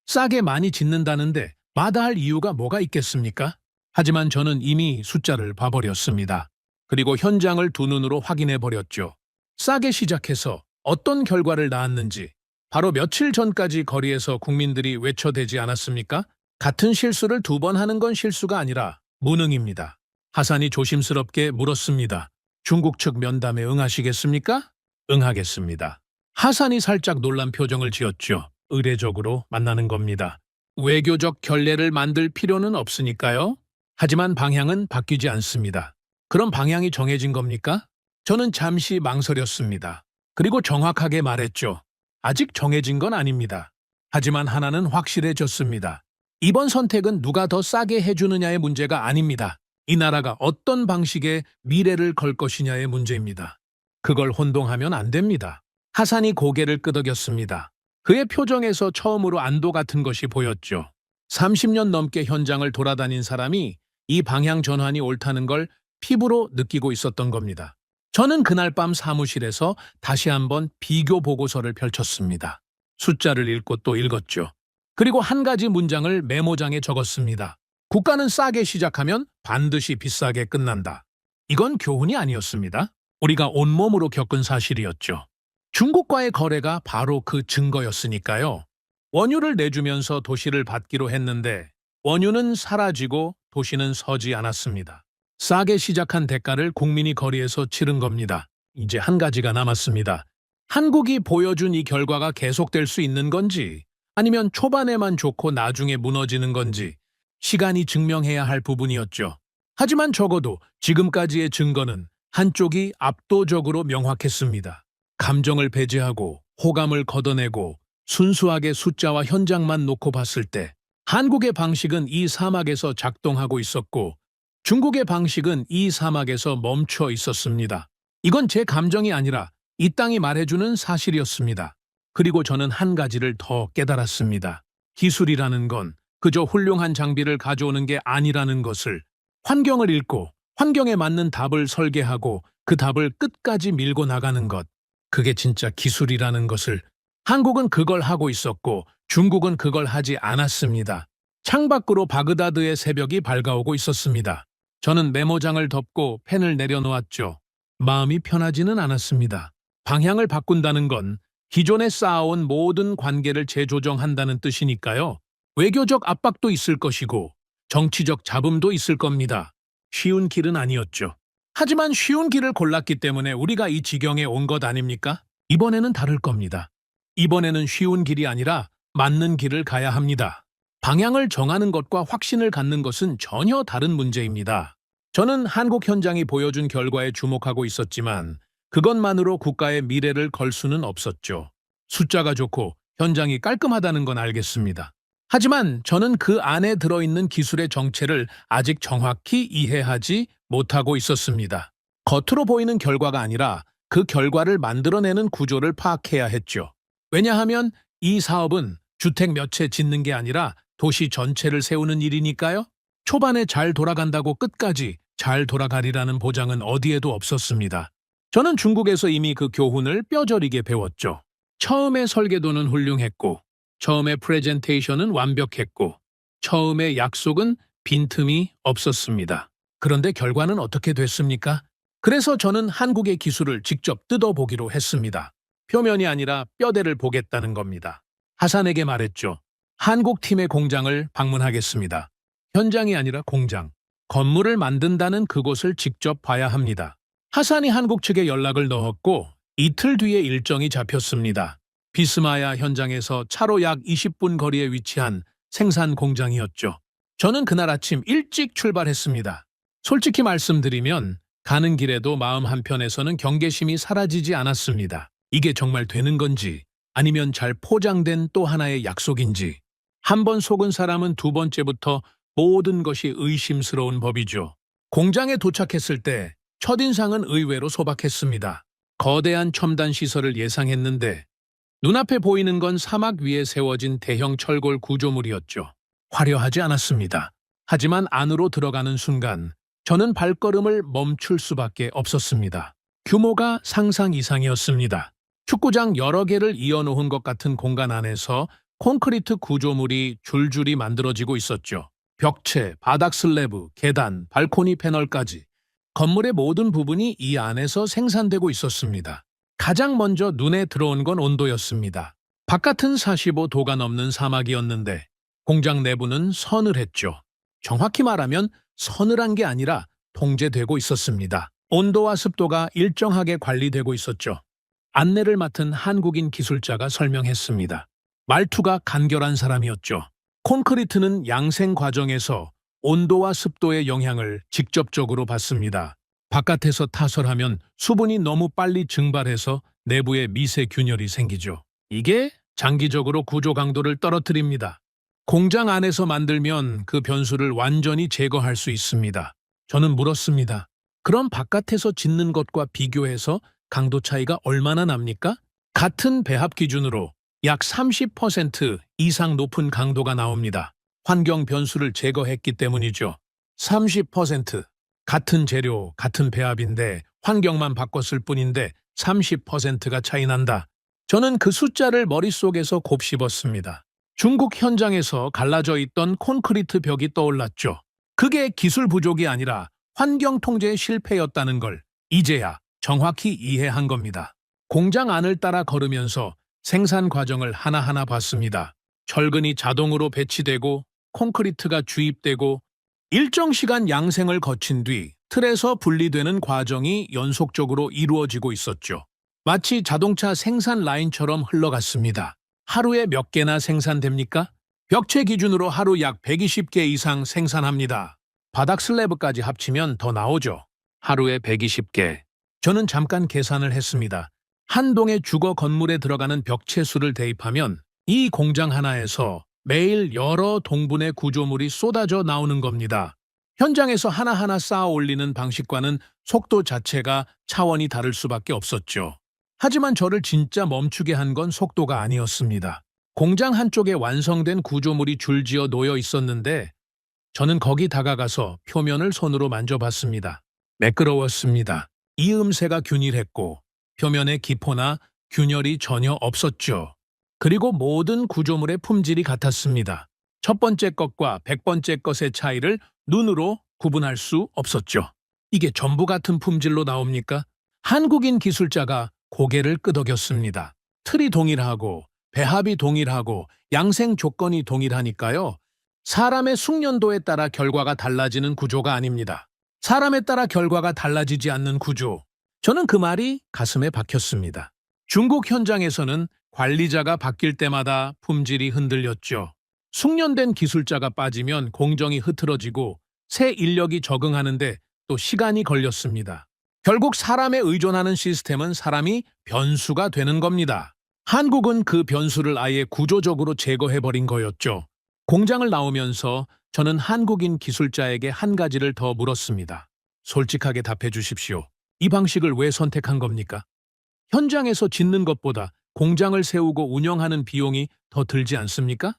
싸게 많이 짓는다는데 마다할 이유가 뭐가 있겠습니까? 하지만 저는 이미 숫자를 봐버렸습니다. 그리고 현장을 두 눈으로 확인해버렸죠. 싸게 시작해서 어떤 결과를 낳았는지 바로 며칠 전까지 거리에서 국민들이 외쳐대지 않았습니까? 같은 실수를 두 번 하는 건 실수가 아니라 무능입니다. 하산이 조심스럽게 물었습니다. 중국 측 면담에 응하시겠습니까? 응하겠습니다. 하산이 살짝 놀란 표정을 지었죠. 의례적으로 만나는 겁니다. 외교적 결례를 만들 필요는 없으니까요. 하지만 방향은 바뀌지 않습니다. 그럼 방향이 정해진 겁니까? 저는 잠시 망설였습니다. 그리고 정확하게 말했죠. 아직 정해진 건 아닙니다. 하지만 하나는 확실해졌습니다. 이번 선택은 누가 더 싸게 해주느냐의 문제가 아닙니다. 이 나라가 어떤 방식의 미래를 걸 것이냐의 문제입니다. 그걸 혼동하면 안 됩니다. 하산이 고개를 끄덕였습니다. 그의 표정에서 처음으로 안도 같은 것이 보였죠. 30년 넘게 현장을 돌아다닌 사람이 이 방향 전환이 옳다는 걸 피부로 느끼고 있었던 겁니다. 저는 그날 밤 사무실에서 다시 한번 비교 보고서를 펼쳤습니다. 숫자를 읽고 또 읽었죠. 그리고 한 가지 문장을 메모장에 적었습니다. 국가는 싸게 시작하면 반드시 비싸게 끝난다. 이건 교훈이 아니었습니다. 우리가 온몸으로 겪은 사실이었죠. 중국과의 거래가 바로 그 증거였으니까요. 원유를 내주면서 도시를 받기로 했는데 원유는 사라지고 도시는 서지 않았습니다. 싸게 시작한 대가를 국민이 거리에서 치른 겁니다. 이제 한 가지가 남았습니다. 한국이 보여준 이 결과가 계속될 수 있는 건지 아니면 초반에만 좋고 나중에 무너지는 건지 시간이 증명해야 할 부분이었죠. 하지만 적어도 지금까지의 증거는 한쪽이 압도적으로 명확했습니다. 감정을 배제하고 호감을 걷어내고 순수하게 숫자와 현장만 놓고 봤을 때 한국의 방식은 이 사막에서 작동하고 있었고 중국의 방식은 이 사막에서 멈춰 있었습니다. 이건 제 감정이 아니라 이 땅이 말해주는 사실이었습니다. 그리고 저는 한 가지를 더 깨달았습니다. 기술이라는 건 그저 훌륭한 장비를 가져오는 게 아니라는 것을, 환경을 읽고 환경에 맞는 답을 설계하고 그 답을 끝까지 밀고 나가는 것, 그게 진짜 기술이라는 것을. 한국은 그걸 하고 있었고 중국은 그걸 하지 않았습니다. 창밖으로 바그다드의 새벽이 밝아오고 있었습니다. 저는 메모장을 덮고 펜을 내려놓았죠. 마음이 편하지는 않았습니다. 방향을 바꾼다는 건 기존에 쌓아온 모든 관계를 재조정한다는 뜻이니까요. 외교적 압박도 있을 것이고 정치적 잡음도 있을 겁니다. 쉬운 길은 아니었죠. 하지만 쉬운 길을 골랐기 때문에 우리가 이 지경에 온 것 아닙니까? 이번에는 다를 겁니다. 이번에는 쉬운 길이 아니라 맞는 길을 가야 합니다. 방향을 정하는 것과 확신을 갖는 것은 전혀 다른 문제입니다. 저는 한국 현장이 보여준 결과에 주목하고 있었지만 그것만으로 국가의 미래를 걸 수는 없었죠. 숫자가 좋고 현장이 깔끔하다는 건 알겠습니다. 하지만 저는 그 안에 들어있는 기술의 정체를 아직 정확히 이해하지 못하고 있었습니다. 겉으로 보이는 결과가 아니라 그 결과를 만들어내는 구조를 파악해야 했죠. 왜냐하면 이 사업은 주택 몇 채 짓는 게 아니라 도시 전체를 세우는 일이니까요. 초반에 잘 돌아간다고 끝까지 잘 돌아가리라는 보장은 어디에도 없었습니다. 저는 중국에서 이미 그 교훈을 뼈저리게 배웠죠. 처음에 설계도는 훌륭했고 처음에 프레젠테이션은 완벽했고 처음에 약속은 빈틈이 없었습니다. 그런데 결과는 어떻게 됐습니까? 그래서 저는 한국의 기술을 직접 뜯어보기로 했습니다. 표면이 아니라 뼈대를 보겠다는 겁니다. 하산에게 말했죠. 한국 팀의 공장을 방문하겠습니다. 현장이 아니라 공장. 건물을 만든다는 그곳을 직접 봐야 합니다. 하산이 한국 측에 연락을 넣었고 이틀 뒤에 일정이 잡혔습니다. 비스마야 현장에서 차로 약 20분 거리에 위치한 생산 공장이었죠. 저는 그날 아침 일찍 출발했습니다. 솔직히 말씀드리면 가는 길에도 마음 한편에서는 경계심이 사라지지 않았습니다. 이게 정말 되는 건지 아니면 잘 포장된 또 하나의 약속인지. 한 번 속은 사람은 두 번째부터 모든 것이 의심스러운 법이죠. 공장에 도착했을 때 첫인상은 의외로 소박했습니다. 거대한 첨단 시설을 예상했는데 눈앞에 보이는 건 사막 위에 세워진 대형 철골 구조물이었죠. 화려하지 않았습니다. 하지만 안으로 들어가는 순간 저는 발걸음을 멈출 수밖에 없었습니다. 규모가 상상 이상이었습니다. 축구장 여러 개를 이어놓은 것 같은 공간 안에서 콘크리트 구조물이 줄줄이 만들어지고 있었죠. 벽체, 바닥 슬래브, 계단, 발코니 패널까지 건물의 모든 부분이 이 안에서 생산되고 있었습니다. 가장 먼저 눈에 들어온 건 온도였습니다. 바깥은 45도가 넘는 사막이었는데 공장 내부는 서늘했죠. 정확히 말하면 서늘한 게 아니라 통제되고 있었습니다. 온도와 습도가 일정하게 관리되고 있었죠. 안내를 맡은 한국인 기술자가 설명했습니다. 말투가 간결한 사람이었죠. 콘크리트는 양생 과정에서 온도와 습도의 영향을 직접적으로 받습니다. 바깥에서 타설하면 수분이 너무 빨리 증발해서 내부에 미세균열이 생기죠. 이게 장기적으로 구조 강도를 떨어뜨립니다. 공장 안에서 만들면 그 변수를 완전히 제거할 수 있습니다. 저는 물었습니다. 그럼 바깥에서 짓는 것과 비교해서 강도 차이가 얼마나 납니까? 같은 배합 기준으로 약 30% 이상 높은 강도가 나옵니다. 환경 변수를 제거했기 때문이죠. 30%. 같은 재료, 같은 배합인데 환경만 바꿨을 뿐인데 30%가 차이 난다. 저는 그 숫자를 머릿속에서 곱씹었습니다. 중국 현장에서 갈라져 있던 콘크리트 벽이 떠올랐죠. 그게 기술 부족이 아니라 환경 통제의 실패였다는 걸 이제야 정확히 이해한 겁니다. 공장 안을 따라 걸으면서 생산 과정을 하나하나 봤습니다. 철근이 자동으로 배치되고 콘크리트가 주입되고 일정 시간 양생을 거친 뒤 틀에서 분리되는 과정이 연속적으로 이루어지고 있었죠. 마치 자동차 생산 라인처럼 흘러갔습니다. 하루에 몇 개나 생산됩니까? 벽체 기준으로 하루 약 120개 이상 생산합니다. 바닥 슬래브까지 합치면 더 나오죠. 하루에 120개. 저는 잠깐 계산을 했습니다. 한 동의 주거 건물에 들어가는 벽체 수를 대입하면 이 공장 하나에서 매일 여러 동분의 구조물이 쏟아져 나오는 겁니다. 현장에서 하나하나 쌓아 올리는 방식과는 속도 자체가 차원이 다를 수밖에 없었죠. 하지만 저를 진짜 멈추게 한 건 속도가 아니었습니다. 공장 한쪽에 완성된 구조물이 줄지어 놓여 있었는데 저는 거기 다가가서 표면을 손으로 만져봤습니다. 매끄러웠습니다. 이음새가 균일했고 표면에 기포나 균열이 전혀 없었죠. 그리고 모든 구조물의 품질이 같았습니다. 첫 번째 것과 100번째 것의 차이를 눈으로 구분할 수 없었죠. 이게 전부 같은 품질로 나옵니까? 한국인 기술자가 고개를 끄덕였습니다. 틀이 동일하고 배합이 동일하고 양생 조건이 동일하니까요. 사람의 숙련도에 따라 결과가 달라지는 구조가 아닙니다. 사람에 따라 결과가 달라지지 않는 구조. 저는 그 말이 가슴에 박혔습니다. 중국 현장에서는 관리자가 바뀔 때마다 품질이 흔들렸죠. 숙련된 기술자가 빠지면 공정이 흐트러지고 새 인력이 적응하는데 또 시간이 걸렸습니다. 결국 사람에 의존하는 시스템은 사람이 변수가 되는 겁니다. 한국은 그 변수를 아예 구조적으로 제거해버린 거였죠. 공장을 나오면서 저는 한국인 기술자에게 한 가지를 더 물었습니다. 솔직하게 답해 주십시오. 이 방식을 왜 선택한 겁니까? 현장에서 짓는 것보다 공장을 세우고 운영하는 비용이 더 들지 않습니까?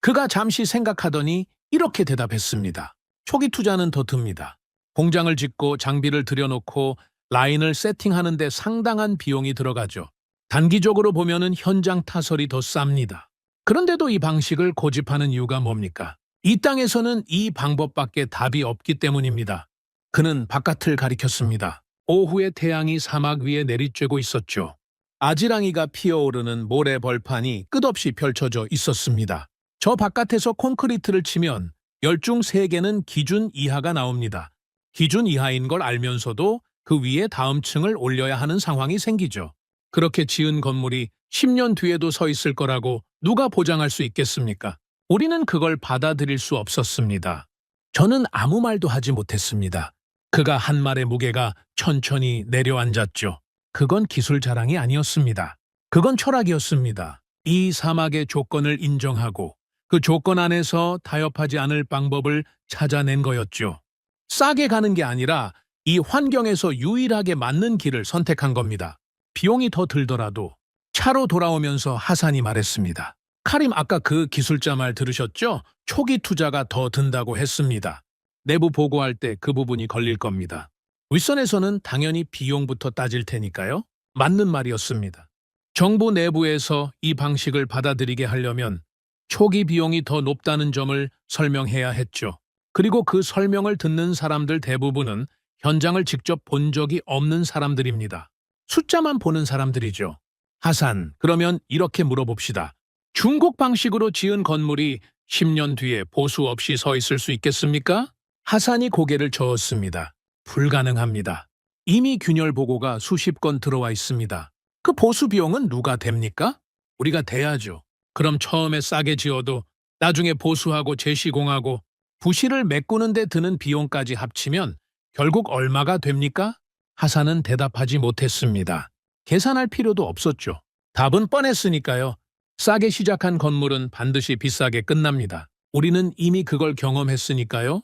그가 잠시 생각하더니 이렇게 대답했습니다. 초기 투자는 더 듭니다. 공장을 짓고 장비를 들여놓고 라인을 세팅하는 데 상당한 비용이 들어가죠. 단기적으로 보면은 현장 타설이 더 쌉니다. 그런데도 이 방식을 고집하는 이유가 뭡니까? 이 땅에서는 이 방법밖에 답이 없기 때문입니다. 그는 바깥을 가리켰습니다. 오후에 태양이 사막 위에 내리쬐고 있었죠. 아지랑이가 피어오르는 모래 벌판이 끝없이 펼쳐져 있었습니다. 저 바깥에서 콘크리트를 치면 열중 3개는 기준 이하가 나옵니다. 기준 이하인 걸 알면서도 그 위에 다음 층을 올려야 하는 상황이 생기죠. 그렇게 지은 건물이 10년 뒤에도 서 있을 거라고 누가 보장할 수 있겠습니까? 우리는 그걸 받아들일 수 없었습니다. 저는 아무 말도 하지 못했습니다. 그가 한 말의 무게가 천천히 내려앉았죠. 그건 기술 자랑이 아니었습니다. 그건 철학이었습니다. 이 사막의 조건을 인정하고 그 조건 안에서 타협하지 않을 방법을 찾아낸 거였죠. 싸게 가는 게 아니라 이 환경에서 유일하게 맞는 길을 선택한 겁니다. 비용이 더 들더라도 차로 돌아오면서 하산이 말했습니다. 카림 아까 그 기술자 말 들으셨죠? 초기 투자가 더 든다고 했습니다. 내부 보고할 때 그 부분이 걸릴 겁니다. 윗선에서는 당연히 비용부터 따질 테니까요. 맞는 말이었습니다. 정부 내부에서 이 방식을 받아들이게 하려면 초기 비용이 더 높다는 점을 설명해야 했죠. 그리고 그 설명을 듣는 사람들 대부분은 현장을 직접 본 적이 없는 사람들입니다. 숫자만 보는 사람들이죠. 하산, 그러면 이렇게 물어봅시다. 중국 방식으로 지은 건물이 10년 뒤에 보수 없이 서 있을 수 있겠습니까? 하산이 고개를 저었습니다. 불가능합니다. 이미 균열 보고가 수십 건 들어와 있습니다. 그 보수 비용은 누가 댑니까? 우리가 대야죠. 그럼 처음에 싸게 지어도 나중에 보수하고 재시공하고 부실을 메꾸는 데 드는 비용까지 합치면 결국 얼마가 됩니까? 하산은 대답하지 못했습니다. 계산할 필요도 없었죠. 답은 뻔했으니까요. 싸게 시작한 건물은 반드시 비싸게 끝납니다. 우리는 이미 그걸 경험했으니까요.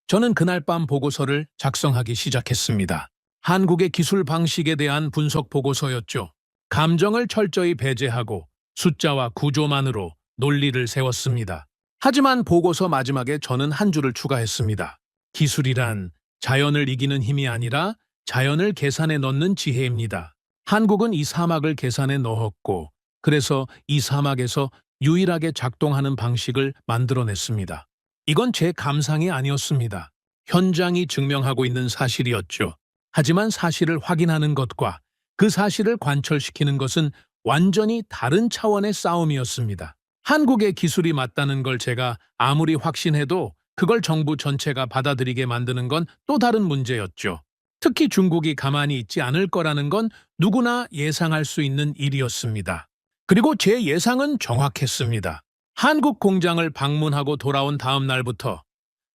저는 그날 밤 보고서를 작성하기 시작했습니다. 한국의 기술 방식에 대한 분석 보고서였죠. 감정을 철저히 배제하고 숫자와 구조만으로 논리를 세웠습니다. 하지만 보고서 마지막에 저는 한 줄을 추가했습니다. 기술이란 자연을 이기는 힘이 아니라 자연을 계산에 넣는 지혜입니다. 한국은 이 사막을 계산에 넣었고 그래서 이 사막에서 유일하게 작동하는 방식을 만들어냈습니다. 이건 제 감상이 아니었습니다. 현장이 증명하고 있는 사실이었죠. 하지만 사실을 확인하는 것과 그 사실을 관철시키는 것은 완전히 다른 차원의 싸움이었습니다. 한국의 기술이 맞다는 걸 제가 아무리 확신해도 그걸 정부 전체가 받아들이게 만드는 건 또 다른 문제였죠. 특히 중국이 가만히 있지 않을 거라는 건 누구나 예상할 수 있는 일이었습니다. 그리고 제 예상은 정확했습니다. 한국 공장을 방문하고 돌아온 다음 날부터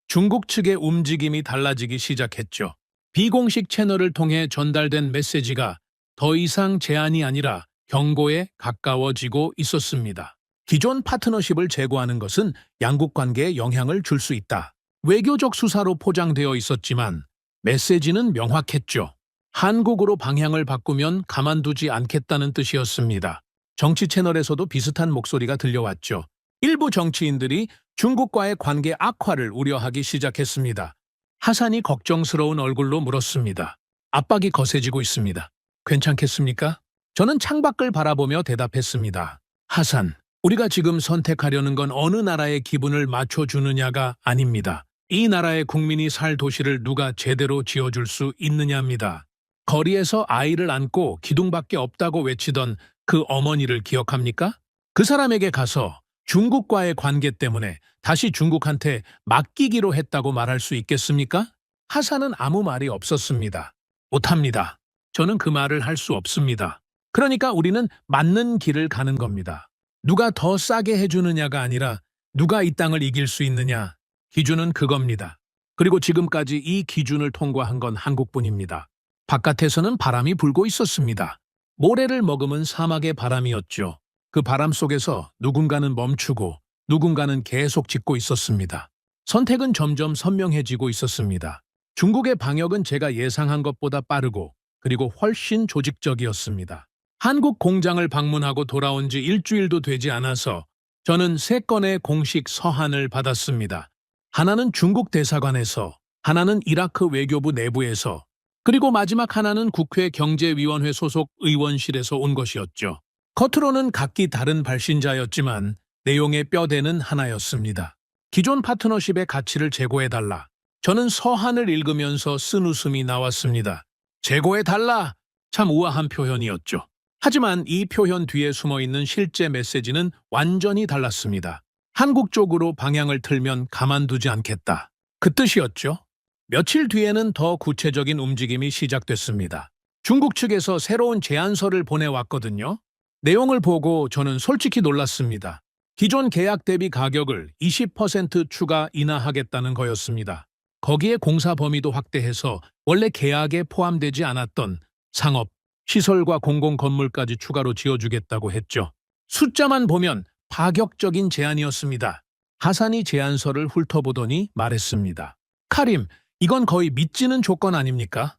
중국 측의 움직임이 달라지기 시작했죠. 비공식 채널을 통해 전달된 메시지가 더 이상 제안이 아니라 경고에 가까워지고 있었습니다. 기존 파트너십을 재고하는 것은 양국 관계에 영향을 줄 수 있다. 외교적 수사로 포장되어 있었지만 메시지는 명확했죠. 한국으로 방향을 바꾸면 가만두지 않겠다는 뜻이었습니다. 정치 채널에서도 비슷한 목소리가 들려왔죠. 일부 정치인들이 중국과의 관계 악화를 우려하기 시작했습니다. 하산이 걱정스러운 얼굴로 물었습니다. 압박이 거세지고 있습니다. 괜찮겠습니까? 저는 창밖을 바라보며 대답했습니다. 하산, 우리가 지금 선택하려는 건 어느 나라의 기분을 맞춰주느냐가 아닙니다. 이 나라의 국민이 살 도시를 누가 제대로 지어줄 수 있느냐입니다. 거리에서 아이를 안고 기둥밖에 없다고 외치던 그 어머니를 기억합니까? 그 사람에게 가서 중국과의 관계 때문에 다시 중국한테 맡기기로 했다고 말할 수 있겠습니까? 하산은 아무 말이 없었습니다. 못합니다. 저는 그 말을 할 수 없습니다. 그러니까 우리는 맞는 길을 가는 겁니다. 누가 더 싸게 해주느냐가 아니라 누가 이 땅을 이길 수 있느냐. 기준은 그겁니다. 그리고 지금까지 이 기준을 통과한 건 한국뿐입니다. 바깥에서는 바람이 불고 있었습니다. 모래를 머금은 사막의 바람이었죠. 그 바람 속에서 누군가는 멈추고 누군가는 계속 짚고 있었습니다. 선택은 점점 선명해지고 있었습니다. 중국의 방역은 제가 예상한 것보다 빠르고 그리고 훨씬 조직적이었습니다. 한국 공장을 방문하고 돌아온 지 일주일도 되지 않아서 저는 3건의 공식 서한을 받았습니다. 하나는 중국 대사관에서, 하나는 이라크 외교부 내부에서, 그리고 마지막 하나는 국회 경제위원회 소속 의원실에서 온 것이었죠. 겉으로는 각기 다른 발신자였지만 내용의 뼈대는 하나였습니다. 기존 파트너십의 가치를 제고해달라. 저는 서한을 읽으면서 쓴 웃음이 나왔습니다. 제고해달라! 참 우아한 표현이었죠. 하지만 이 표현 뒤에 숨어있는 실제 메시지는 완전히 달랐습니다. 한국 쪽으로 방향을 틀면 가만두지 않겠다. 그 뜻이었죠. 며칠 뒤에는 더 구체적인 움직임이 시작됐습니다. 중국 측에서 새로운 제안서를 보내왔거든요. 내용을 보고 저는 솔직히 놀랐습니다. 기존 계약 대비 가격을 20% 추가 인하하겠다는 거였습니다. 거기에 공사 범위도 확대해서 원래 계약에 포함되지 않았던 상업, 시설과 공공건물까지 추가로 지어주겠다고 했죠. 숫자만 보면 파격적인 제안이었습니다. 하산이 제안서를 훑어보더니 말했습니다. 카림, 이건 거의 믿지는 조건 아닙니까?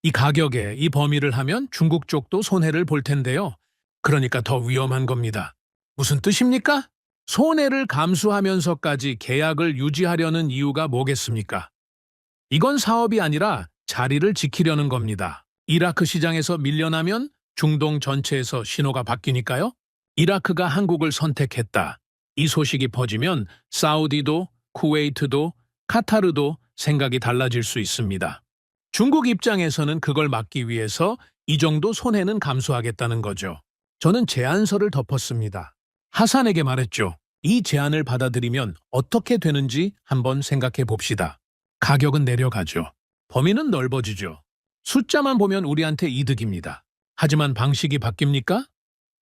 이 가격에 이 범위를 하면 중국 쪽도 손해를 볼 텐데요. 그러니까 더 위험한 겁니다. 무슨 뜻입니까? 손해를 감수하면서까지 계약을 유지하려는 이유가 뭐겠습니까? 이건 사업이 아니라 자리를 지키려는 겁니다. 이라크 시장에서 밀려나면 중동 전체에서 신호가 바뀌니까요. 이라크가 한국을 선택했다. 이 소식이 퍼지면 사우디도, 쿠웨이트도, 카타르도 생각이 달라질 수 있습니다. 중국 입장에서는 그걸 막기 위해서 이 정도 손해는 감수하겠다는 거죠. 저는 제안서를 덮었습니다. 하산에게 말했죠. 이 제안을 받아들이면 어떻게 되는지 한번 생각해 봅시다. 가격은 내려가죠. 범위는 넓어지죠. 숫자만 보면 우리한테 이득입니다. 하지만 방식이 바뀝니까?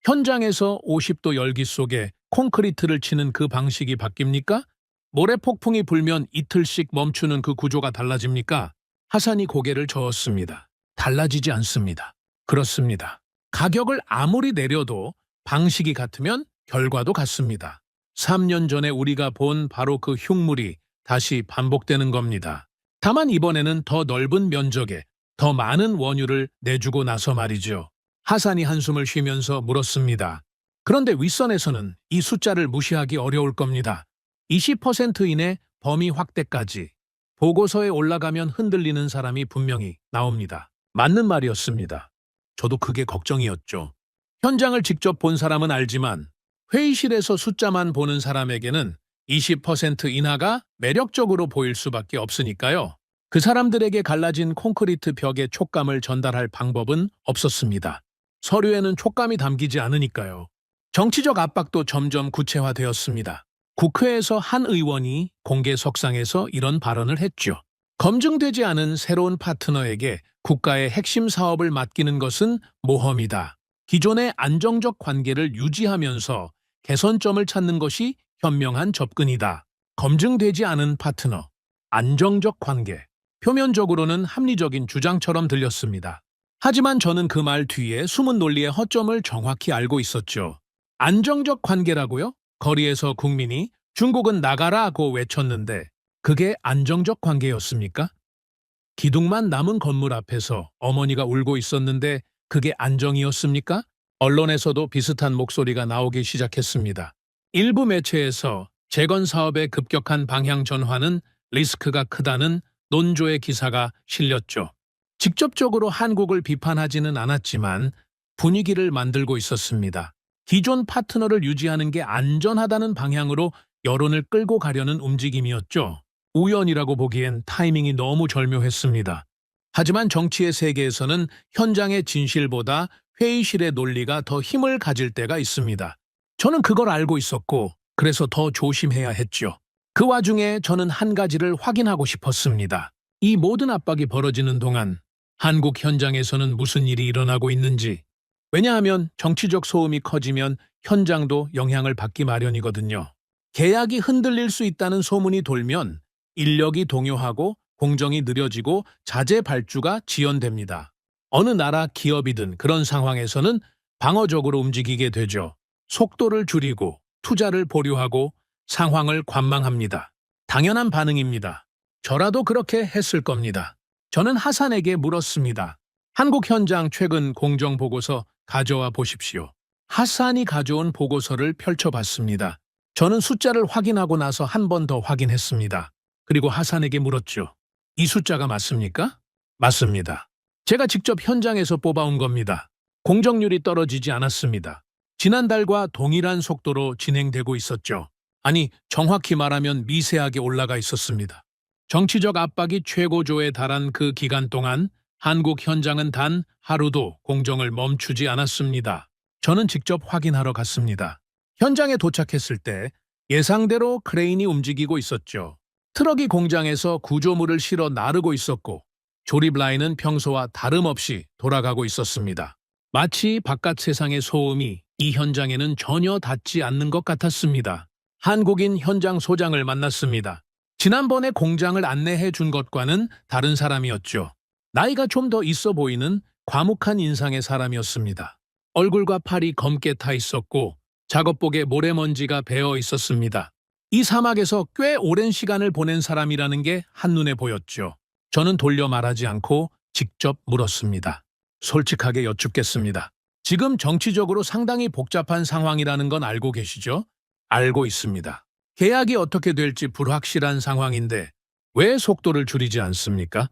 현장에서 50도 열기 속에 콘크리트를 치는 그 방식이 바뀝니까? 모래폭풍이 불면 이틀씩 멈추는 그 구조가 달라집니까? 하산이 고개를 저었습니다. 달라지지 않습니다. 그렇습니다. 가격을 아무리 내려도 방식이 같으면 결과도 같습니다. 3년 전에 우리가 본 바로 그 흉물이 다시 반복되는 겁니다. 다만 이번에는 더 넓은 면적에 더 많은 원유를 내주고 나서 말이죠. 하산이 한숨을 쉬면서 물었습니다. 그런데 윗선에서는 이 숫자를 무시하기 어려울 겁니다. 20% 이내 범위 확대까지. 보고서에 올라가면 흔들리는 사람이 분명히 나옵니다. 맞는 말이었습니다. 저도 그게 걱정이었죠. 현장을 직접 본 사람은 알지만 회의실에서 숫자만 보는 사람에게는 20% 인하가 매력적으로 보일 수밖에 없으니까요. 그 사람들에게 갈라진 콘크리트 벽의 촉감을 전달할 방법은 없었습니다. 서류에는 촉감이 담기지 않으니까요. 정치적 압박도 점점 구체화되었습니다. 국회에서 한 의원이 공개석상에서 이런 발언을 했죠. 검증되지 않은 새로운 파트너에게 국가의 핵심 사업을 맡기는 것은 모험이다. 기존의 안정적 관계를 유지하면서 개선점을 찾는 것이 현명한 접근이다. 검증되지 않은 파트너, 안정적 관계. 표면적으로는 합리적인 주장처럼 들렸습니다. 하지만 저는 그 말 뒤에 숨은 논리의 허점을 정확히 알고 있었죠. 안정적 관계라고요? 거리에서 국민이 중국은 나가라고 외쳤는데 그게 안정적 관계였습니까? 기둥만 남은 건물 앞에서 어머니가 울고 있었는데 그게 안정이었습니까? 언론에서도 비슷한 목소리가 나오기 시작했습니다. 일부 매체에서 재건 사업의 급격한 방향 전환은 리스크가 크다는 논조의 기사가 실렸죠. 직접적으로 한국을 비판하지는 않았지만 분위기를 만들고 있었습니다. 기존 파트너를 유지하는 게 안전하다는 방향으로 여론을 끌고 가려는 움직임이었죠. 우연이라고 보기엔 타이밍이 너무 절묘했습니다. 하지만 정치의 세계에서는 현장의 진실보다 회의실의 논리가 더 힘을 가질 때가 있습니다. 저는 그걸 알고 있었고 그래서 더 조심해야 했죠. 그 와중에 저는 한 가지를 확인하고 싶었습니다. 이 모든 압박이 벌어지는 동안 한국 현장에서는 무슨 일이 일어나고 있는지. 왜냐하면 정치적 소음이 커지면 현장도 영향을 받기 마련이거든요. 계약이 흔들릴 수 있다는 소문이 돌면 인력이 동요하고 공정이 느려지고 자재 발주가 지연됩니다. 어느 나라 기업이든 그런 상황에서는 방어적으로 움직이게 되죠. 속도를 줄이고 투자를 보류하고 상황을 관망합니다. 당연한 반응입니다. 저라도 그렇게 했을 겁니다. 저는 하산에게 물었습니다. 한국 현장 최근 공정보고서 가져와 보십시오. 하산이 가져온 보고서를 펼쳐봤습니다. 저는 숫자를 확인하고 나서 한 번 더 확인했습니다. 그리고 하산에게 물었죠. 이 숫자가 맞습니까? 맞습니다. 제가 직접 현장에서 뽑아온 겁니다. 공정률이 떨어지지 않았습니다. 지난달과 동일한 속도로 진행되고 있었죠. 아니, 정확히 말하면 미세하게 올라가 있었습니다. 정치적 압박이 최고조에 달한 그 기간 동안 한국 현장은 단 하루도 공정을 멈추지 않았습니다. 저는 직접 확인하러 갔습니다. 현장에 도착했을 때 예상대로 크레인이 움직이고 있었죠. 트럭이 공장에서 구조물을 실어 나르고 있었고 조립 라인은 평소와 다름없이 돌아가고 있었습니다. 마치 바깥 세상의 소음이 이 현장에는 전혀 닿지 않는 것 같았습니다. 한국인 현장 소장을 만났습니다. 지난번에 공장을 안내해 준 것과는 다른 사람이었죠. 나이가 좀 더 있어 보이는 과묵한 인상의 사람이었습니다. 얼굴과 팔이 검게 타 있었고 작업복에 모래먼지가 배어 있었습니다. 이 사막에서 꽤 오랜 시간을 보낸 사람이라는 게 한눈에 보였죠. 저는 돌려 말하지 않고 직접 물었습니다. 솔직하게 여쭙겠습니다. 지금 정치적으로 상당히 복잡한 상황이라는 건 알고 계시죠? 알고 있습니다. 계약이 어떻게 될지 불확실한 상황인데 왜 속도를 줄이지 않습니까?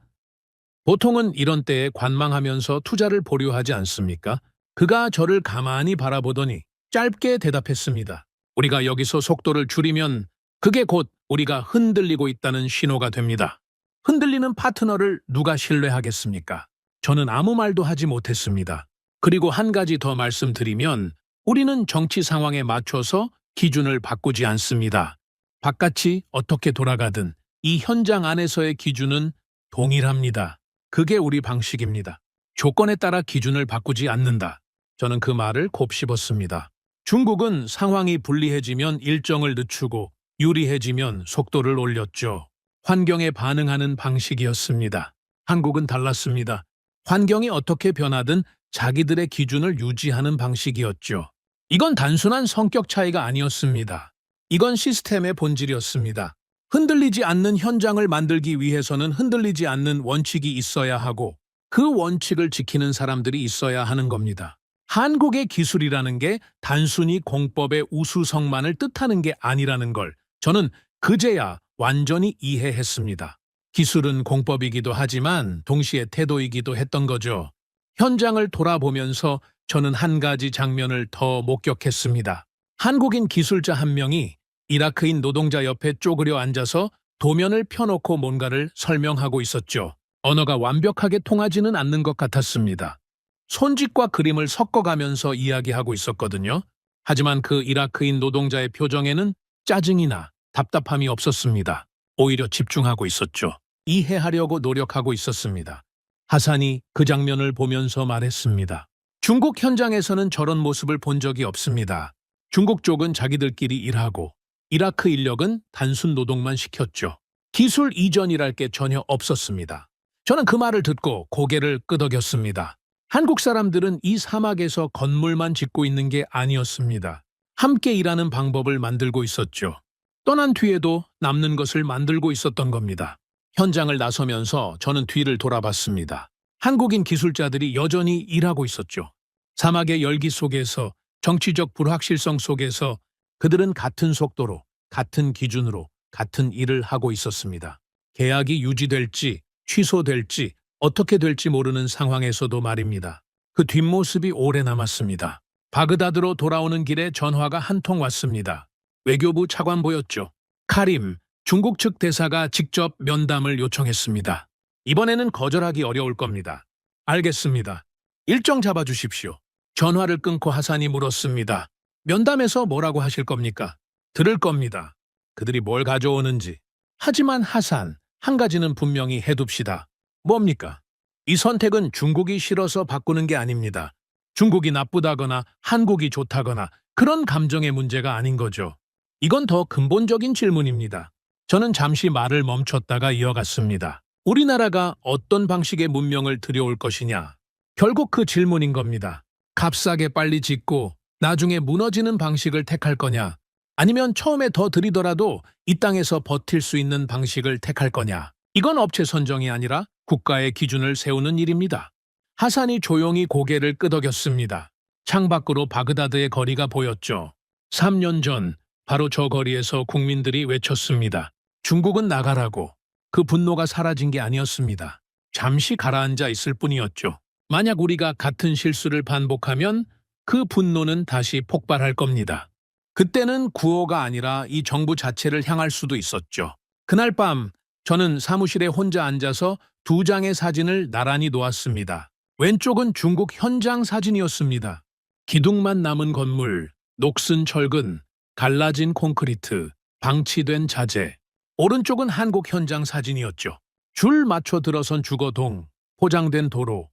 보통은 이런 때에 관망하면서 투자를 보류하지 않습니까? 그가 저를 가만히 바라보더니 짧게 대답했습니다. 우리가 여기서 속도를 줄이면 그게 곧 우리가 흔들리고 있다는 신호가 됩니다. 흔들리는 파트너를 누가 신뢰하겠습니까? 저는 아무 말도 하지 못했습니다. 그리고 한 가지 더 말씀드리면 우리는 정치 상황에 맞춰서 기준을 바꾸지 않습니다. 바깥이 어떻게 돌아가든 이 현장 안에서의 기준은 동일합니다. 그게 우리 방식입니다. 조건에 따라 기준을 바꾸지 않는다. 저는 그 말을 곱씹었습니다. 중국은 상황이 불리해지면 일정을 늦추고 유리해지면 속도를 올렸죠. 환경에 반응하는 방식이었습니다. 한국은 달랐습니다. 환경이 어떻게 변하든 자기들의 기준을 유지하는 방식이었죠. 이건 단순한 성격 차이가 아니었습니다. 이건 시스템의 본질이었습니다. 흔들리지 않는 현장을 만들기 위해서는 흔들리지 않는 원칙이 있어야 하고 그 원칙을 지키는 사람들이 있어야 하는 겁니다. 한국의 기술이라는 게 단순히 공법의 우수성만을 뜻하는 게 아니라는 걸 저는 그제야 완전히 이해했습니다. 기술은 공법이기도 하지만 동시에 태도이기도 했던 거죠. 현장을 돌아보면서 저는 한 가지 장면을 더 목격했습니다. 한국인 기술자 한 명이 이라크인 노동자 옆에 쪼그려 앉아서 도면을 펴놓고 뭔가를 설명하고 있었죠. 언어가 완벽하게 통하지는 않는 것 같았습니다. 손짓과 그림을 섞어가면서 이야기하고 있었거든요. 하지만 그 이라크인 노동자의 표정에는 짜증이나 답답함이 없었습니다. 오히려 집중하고 있었죠. 이해하려고 노력하고 있었습니다. 하산이 그 장면을 보면서 말했습니다. 중국 현장에서는 저런 모습을 본 적이 없습니다. 중국 쪽은 자기들끼리 일하고 이라크 인력은 단순 노동만 시켰죠. 기술 이전이랄 게 전혀 없었습니다. 저는 그 말을 듣고 고개를 끄덕였습니다. 한국 사람들은 이 사막에서 건물만 짓고 있는 게 아니었습니다. 함께 일하는 방법을 만들고 있었죠. 떠난 뒤에도 남는 것을 만들고 있었던 겁니다. 현장을 나서면서 저는 뒤를 돌아봤습니다. 한국인 기술자들이 여전히 일하고 있었죠. 사막의 열기 속에서, 정치적 불확실성 속에서 그들은 같은 속도로, 같은 기준으로, 같은 일을 하고 있었습니다. 계약이 유지될지, 취소될지, 어떻게 될지 모르는 상황에서도 말입니다. 그 뒷모습이 오래 남았습니다. 바그다드로 돌아오는 길에 전화가 한 통 왔습니다. 외교부 차관보였죠. 카림, 중국 측 대사가 직접 면담을 요청했습니다. 이번에는 거절하기 어려울 겁니다. 알겠습니다. 일정 잡아주십시오. 전화를 끊고 하산이 물었습니다. 면담에서 뭐라고 하실 겁니까? 들을 겁니다. 그들이 뭘 가져오는지. 하지만 하산, 한 가지는 분명히 해둡시다. 뭡니까? 이 선택은 중국이 싫어서 바꾸는 게 아닙니다. 중국이 나쁘다거나 한국이 좋다거나 그런 감정의 문제가 아닌 거죠. 이건 더 근본적인 질문입니다. 저는 잠시 말을 멈췄다가 이어갔습니다. 우리나라가 어떤 방식의 문명을 들여올 것이냐? 결국 그 질문인 겁니다. 값싸게 빨리 짓고 나중에 무너지는 방식을 택할 거냐? 아니면 처음에 더 들이더라도 이 땅에서 버틸 수 있는 방식을 택할 거냐? 이건 업체 선정이 아니라 국가의 기준을 세우는 일입니다. 하산이 조용히 고개를 끄덕였습니다. 창밖으로 바그다드의 거리가 보였죠. 3년 전 바로 저 거리에서 국민들이 외쳤습니다. 중국은 나가라고. 그 분노가 사라진 게 아니었습니다. 잠시 가라앉아 있을 뿐이었죠. 만약 우리가 같은 실수를 반복하면 그 분노는 다시 폭발할 겁니다. 그때는 구호가 아니라 이 정부 자체를 향할 수도 있었죠. 그날 밤 저는 사무실에 혼자 앉아서 2장의 사진을 나란히 놓았습니다. 왼쪽은 중국 현장 사진이었습니다. 기둥만 남은 건물, 녹슨 철근, 갈라진 콘크리트, 방치된 자재. 오른쪽은 한국 현장 사진이었죠. 줄 맞춰 들어선 주거동, 포장된 도로,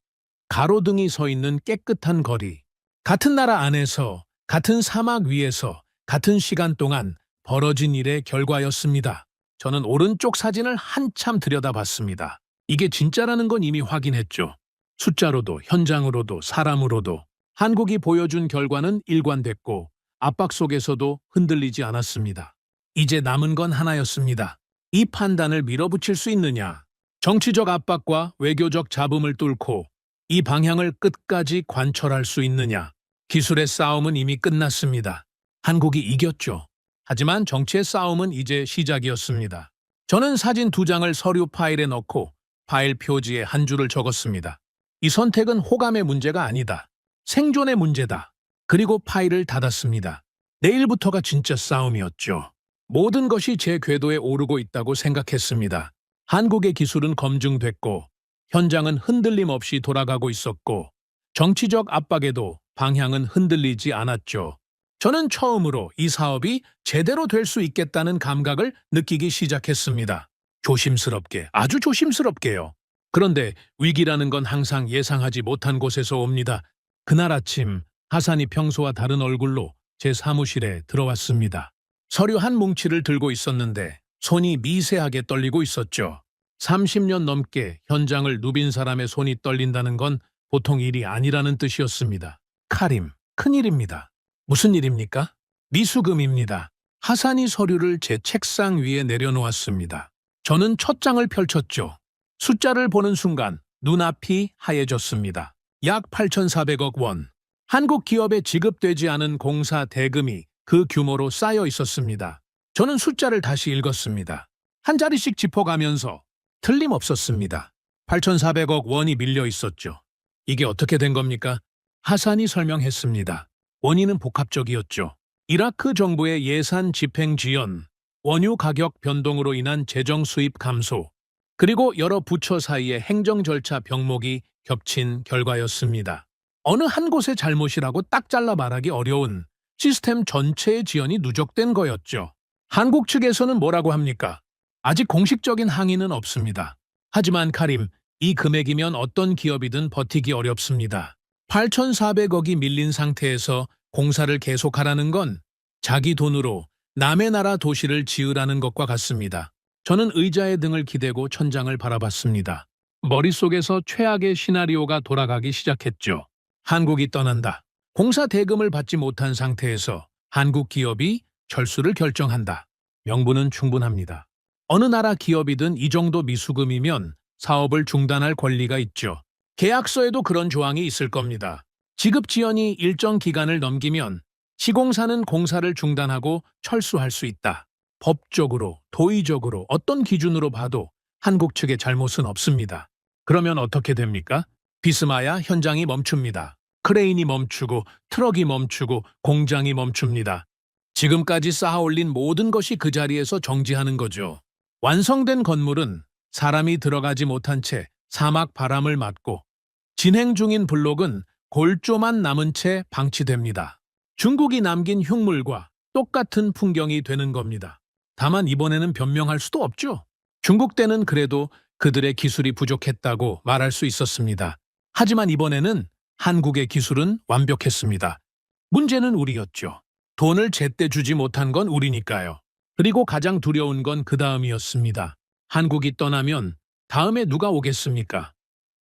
가로등이 서 있는 깨끗한 거리. 같은 나라 안에서, 같은 사막 위에서, 같은 시간 동안 벌어진 일의 결과였습니다. 저는 오른쪽 사진을 한참 들여다봤습니다. 이게 진짜라는 건 이미 확인했죠. 숫자로도, 현장으로도, 사람으로도. 한국이 보여준 결과는 일관됐고 압박 속에서도 흔들리지 않았습니다. 이제 남은 건 하나였습니다. 이 판단을 밀어붙일 수 있느냐. 정치적 압박과 외교적 잡음을 뚫고 이 방향을 끝까지 관철할 수 있느냐. 기술의 싸움은 이미 끝났습니다. 한국이 이겼죠. 하지만 정치의 싸움은 이제 시작이었습니다. 저는 사진 2장을 서류 파일에 넣고 파일 표지에 한 줄을 적었습니다. 이 선택은 호감의 문제가 아니다. 생존의 문제다. 그리고 파일을 닫았습니다. 내일부터가 진짜 싸움이었죠. 모든 것이 제 궤도에 오르고 있다고 생각했습니다. 한국의 기술은 검증됐고 현장은 흔들림 없이 돌아가고 있었고 정치적 압박에도 방향은 흔들리지 않았죠. 저는 처음으로 이 사업이 제대로 될 수 있겠다는 감각을 느끼기 시작했습니다. 조심스럽게, 아주 조심스럽게요. 그런데 위기라는 건 항상 예상하지 못한 곳에서 옵니다. 그날 아침 하산이 평소와 다른 얼굴로 제 사무실에 들어왔습니다. 서류 한 뭉치를 들고 있었는데 손이 미세하게 떨리고 있었죠. 30년 넘게 현장을 누빈 사람의 손이 떨린다는 건 보통 일이 아니라는 뜻이었습니다. 카림, 큰일입니다. 무슨 일입니까? 미수금입니다. 하산이 서류를 제 책상 위에 내려놓았습니다. 저는 첫 장을 펼쳤죠. 숫자를 보는 순간 눈앞이 하얘졌습니다. 약 8,400억 원. 한국 기업에 지급되지 않은 공사 대금이 그 규모로 쌓여 있었습니다. 저는 숫자를 다시 읽었습니다. 한 자리씩 짚어가면서 틀림없었습니다. 8,400억 원이 밀려 있었죠. 이게 어떻게 된 겁니까? 하산이 설명했습니다. 원인은 복합적이었죠. 이라크 정부의 예산 집행 지연, 원유 가격 변동으로 인한 재정 수입 감소, 그리고 여러 부처 사이의 행정 절차 병목이 겹친 결과였습니다. 어느 한 곳의 잘못이라고 딱 잘라 말하기 어려운 시스템 전체의 지연이 누적된 거였죠. 한국 측에서는 뭐라고 합니까? 아직 공식적인 항의는 없습니다. 하지만 카림, 이 금액이면 어떤 기업이든 버티기 어렵습니다. 8,400억이 밀린 상태에서 공사를 계속하라는 건 자기 돈으로 남의 나라 도시를 지으라는 것과 같습니다. 저는 의자에 등을 기대고 천장을 바라봤습니다. 머릿속에서 최악의 시나리오가 돌아가기 시작했죠. 한국이 떠난다. 공사 대금을 받지 못한 상태에서 한국 기업이 철수를 결정한다. 명분은 충분합니다. 어느 나라 기업이든 이 정도 미수금이면 사업을 중단할 권리가 있죠. 계약서에도 그런 조항이 있을 겁니다. 지급 지연이 일정 기간을 넘기면 시공사는 공사를 중단하고 철수할 수 있다. 법적으로, 도의적으로 어떤 기준으로 봐도 한국 측의 잘못은 없습니다. 그러면 어떻게 됩니까? 비스마야 현장이 멈춥니다. 크레인이 멈추고 트럭이 멈추고 공장이 멈춥니다. 지금까지 쌓아올린 모든 것이 그 자리에서 정지하는 거죠. 완성된 건물은 사람이 들어가지 못한 채 사막 바람을 맞고 진행 중인 블록은 골조만 남은 채 방치됩니다. 중국이 남긴 흉물과 똑같은 풍경이 되는 겁니다. 다만 이번에는 변명할 수도 없죠. 중국 때는 그래도 그들의 기술이 부족했다고 말할 수 있었습니다. 하지만 이번에는 한국의 기술은 완벽했습니다. 문제는 우리였죠. 돈을 제때 주지 못한 건 우리니까요. 그리고 가장 두려운 건 그 다음이었습니다. 한국이 떠나면 다음에 누가 오겠습니까?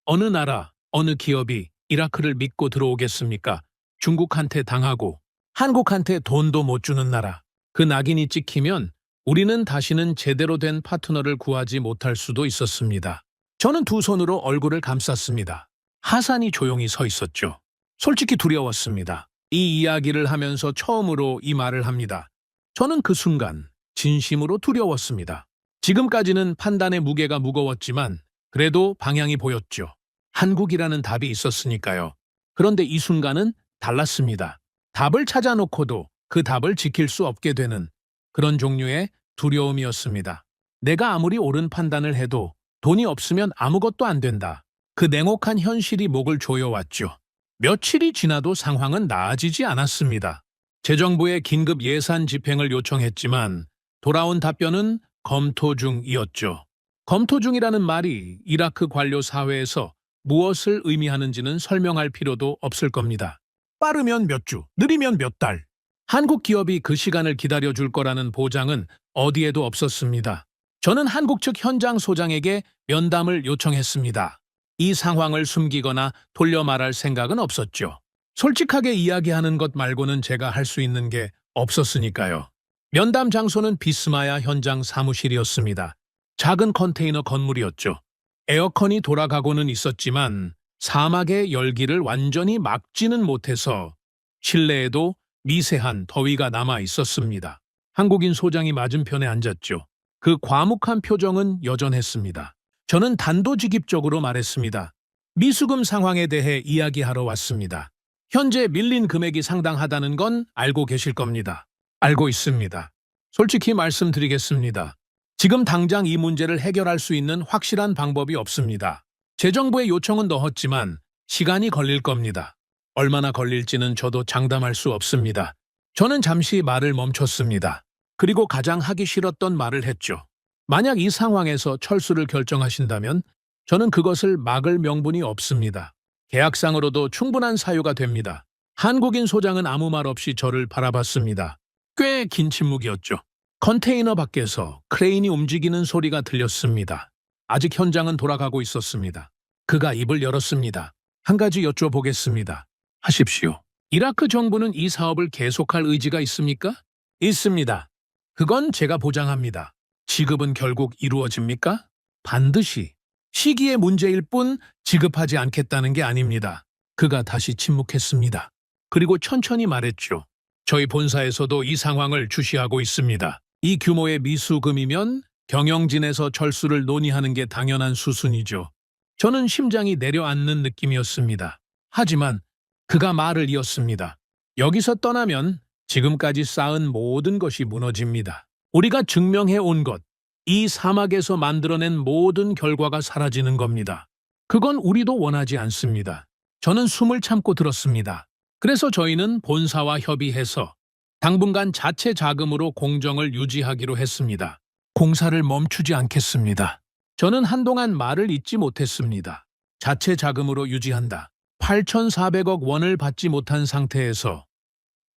어느 나라, 어느 기업이 이라크를 믿고 들어오겠습니까? 중국한테 당하고 한국한테 돈도 못 주는 나라. 그 낙인이 찍히면 우리는 다시는 제대로 된 파트너를 구하지 못할 수도 있었습니다. 저는 두 손으로 얼굴을 감쌌습니다. 하산이 조용히 서 있었죠. 솔직히 두려웠습니다. 이 이야기를 하면서 처음으로 이 말을 합니다. 저는 그 순간 진심으로 두려웠습니다. 지금까지는 판단의 무게가 무거웠지만 그래도 방향이 보였죠. 한국이라는 답이 있었으니까요. 그런데 이 순간은 달랐습니다. 답을 찾아놓고도 그 답을 지킬 수 없게 되는 그런 종류의 두려움이었습니다. 내가 아무리 옳은 판단을 해도 돈이 없으면 아무것도 안 된다. 그 냉혹한 현실이 목을 조여왔죠. 며칠이 지나도 상황은 나아지지 않았습니다. 재정부에 긴급 예산 집행을 요청했지만 돌아온 답변은 검토 중이었죠. 검토 중이라는 말이 이라크 관료 사회에서 무엇을 의미하는지는 설명할 필요도 없을 겁니다. 빠르면 몇 주, 느리면 몇 달. 한국 기업이 그 시간을 기다려줄 거라는 보장은 어디에도 없었습니다. 저는 한국 측 현장 소장에게 면담을 요청했습니다. 이 상황을 숨기거나 돌려 말할 생각은 없었죠. 솔직하게 이야기하는 것 말고는 제가 할 수 있는 게 없었으니까요. 면담 장소는 비스마야 현장 사무실이었습니다. 작은 컨테이너 건물이었죠. 에어컨이 돌아가고는 있었지만 사막의 열기를 완전히 막지는 못해서 실내에도 미세한 더위가 남아 있었습니다. 한국인 소장이 맞은편에 앉았죠. 그 과묵한 표정은 여전했습니다. 저는 단도직입적으로 말했습니다. 미수금 상황에 대해 이야기하러 왔습니다. 현재 밀린 금액이 상당하다는 건 알고 계실 겁니다. 알고 있습니다. 솔직히 말씀드리겠습니다. 지금 당장 이 문제를 해결할 수 있는 확실한 방법이 없습니다. 재정부의 요청은 넣었지만 시간이 걸릴 겁니다. 얼마나 걸릴지는 저도 장담할 수 없습니다. 저는 잠시 말을 멈췄습니다. 그리고 가장 하기 싫었던 말을 했죠. 만약 이 상황에서 철수를 결정하신다면 저는 그것을 막을 명분이 없습니다. 계약상으로도 충분한 사유가 됩니다. 한국인 소장은 아무 말 없이 저를 바라봤습니다. 꽤 긴 침묵이었죠. 컨테이너 밖에서 크레인이 움직이는 소리가 들렸습니다. 아직 현장은 돌아가고 있었습니다. 그가 입을 열었습니다. 한 가지 여쭤보겠습니다. 하십시오. 이라크 정부는 이 사업을 계속할 의지가 있습니까? 있습니다. 그건 제가 보장합니다. 지급은 결국 이루어집니까? 반드시. 시기의 문제일 뿐 지급하지 않겠다는 게 아닙니다. 그가 다시 침묵했습니다. 그리고 천천히 말했죠. 저희 본사에서도 이 상황을 주시하고 있습니다. 이 규모의 미수금이면 경영진에서 철수를 논의하는 게 당연한 수순이죠. 저는 심장이 내려앉는 느낌이었습니다. 하지만 그가 말을 이었습니다. 여기서 떠나면 지금까지 쌓은 모든 것이 무너집니다. 우리가 증명해 온 것, 이 사막에서 만들어낸 모든 결과가 사라지는 겁니다. 그건 우리도 원하지 않습니다. 저는 숨을 참고 들었습니다. 그래서 저희는 본사와 협의해서 당분간 자체 자금으로 공정을 유지하기로 했습니다. 공사를 멈추지 않겠습니다. 저는 한동안 말을 잇지 못했습니다. 자체 자금으로 유지한다. 8,400억 원을 받지 못한 상태에서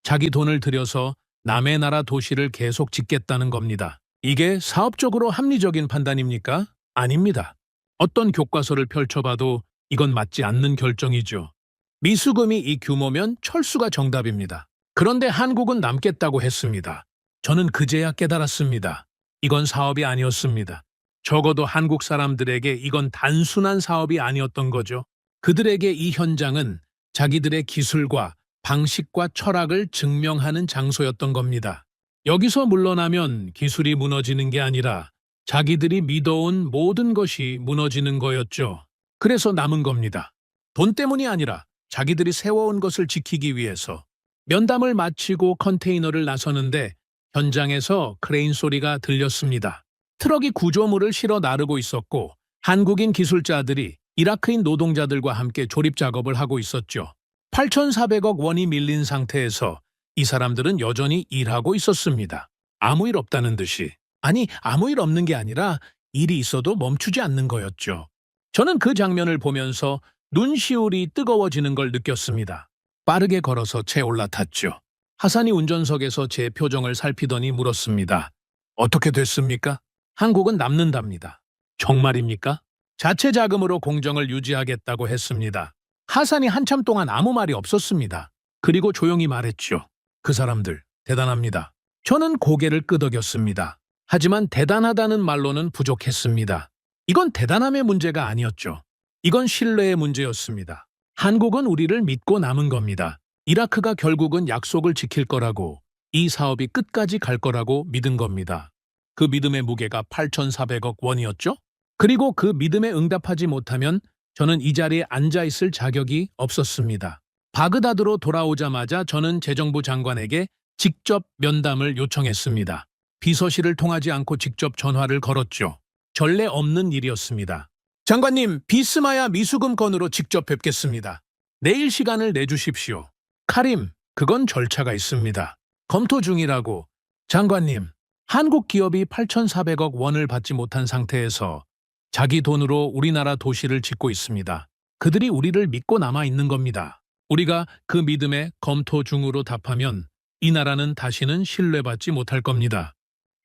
자기 돈을 들여서 남의 나라 도시를 계속 짓겠다는 겁니다. 이게 사업적으로 합리적인 판단입니까? 아닙니다. 어떤 교과서를 펼쳐봐도 이건 맞지 않는 결정이죠. 미수금이 이 규모면 철수가 정답입니다. 그런데 한국은 남겠다고 했습니다. 저는 그제야 깨달았습니다. 이건 사업이 아니었습니다. 적어도 한국 사람들에게 이건 단순한 사업이 아니었던 거죠. 그들에게 이 현장은 자기들의 기술과 방식과 철학을 증명하는 장소였던 겁니다. 여기서 물러나면 기술이 무너지는 게 아니라 자기들이 믿어온 모든 것이 무너지는 거였죠. 그래서 남은 겁니다. 돈 때문이 아니라 자기들이 세워온 것을 지키기 위해서. 면담을 마치고 컨테이너를 나서는데 현장에서 크레인 소리가 들렸습니다. 트럭이 구조물을 실어 나르고 있었고 한국인 기술자들이 이라크인 노동자들과 함께 조립 작업을 하고 있었죠. 8,400억 원이 밀린 상태에서 이 사람들은 여전히 일하고 있었습니다. 아무 일 없다는 듯이. 아니, 아무 일 없는 게 아니라 일이 있어도 멈추지 않는 거였죠. 저는 그 장면을 보면서 눈시울이 뜨거워지는 걸 느꼈습니다. 빠르게 걸어서 채 올라탔죠. 하산이 운전석에서 제 표정을 살피더니 물었습니다. 어떻게 됐습니까? 한국은 남는답니다. 정말입니까? 자체 자금으로 공정을 유지하겠다고 했습니다. 하산이 한참 동안 아무 말이 없었습니다. 그리고 조용히 말했죠. 그 사람들 대단합니다. 저는 고개를 끄덕였습니다. 하지만 대단하다는 말로는 부족했습니다. 이건 대단함의 문제가 아니었죠. 이건 신뢰의 문제였습니다. 한국은 우리를 믿고 남은 겁니다. 이라크가 결국은 약속을 지킬 거라고, 이 사업이 끝까지 갈 거라고 믿은 겁니다. 그 믿음의 무게가 8,400억 원이었죠? 그리고 그 믿음에 응답하지 못하면 저는 이 자리에 앉아있을 자격이 없었습니다. 바그다드로 돌아오자마자 저는 재정부 장관에게 직접 면담을 요청했습니다. 비서실을 통하지 않고 직접 전화를 걸었죠. 전례 없는 일이었습니다. 장관님, 비스마야 미수금 건으로 직접 뵙겠습니다. 내일 시간을 내주십시오. 카림, 그건 절차가 있습니다. 검토 중이라고. 장관님, 한국 기업이 8,400억 원을 받지 못한 상태에서 자기 돈으로 우리나라 도시를 짓고 있습니다. 그들이 우리를 믿고 남아 있는 겁니다. 우리가 그 믿음에 검토 중으로 답하면 이 나라는 다시는 신뢰받지 못할 겁니다.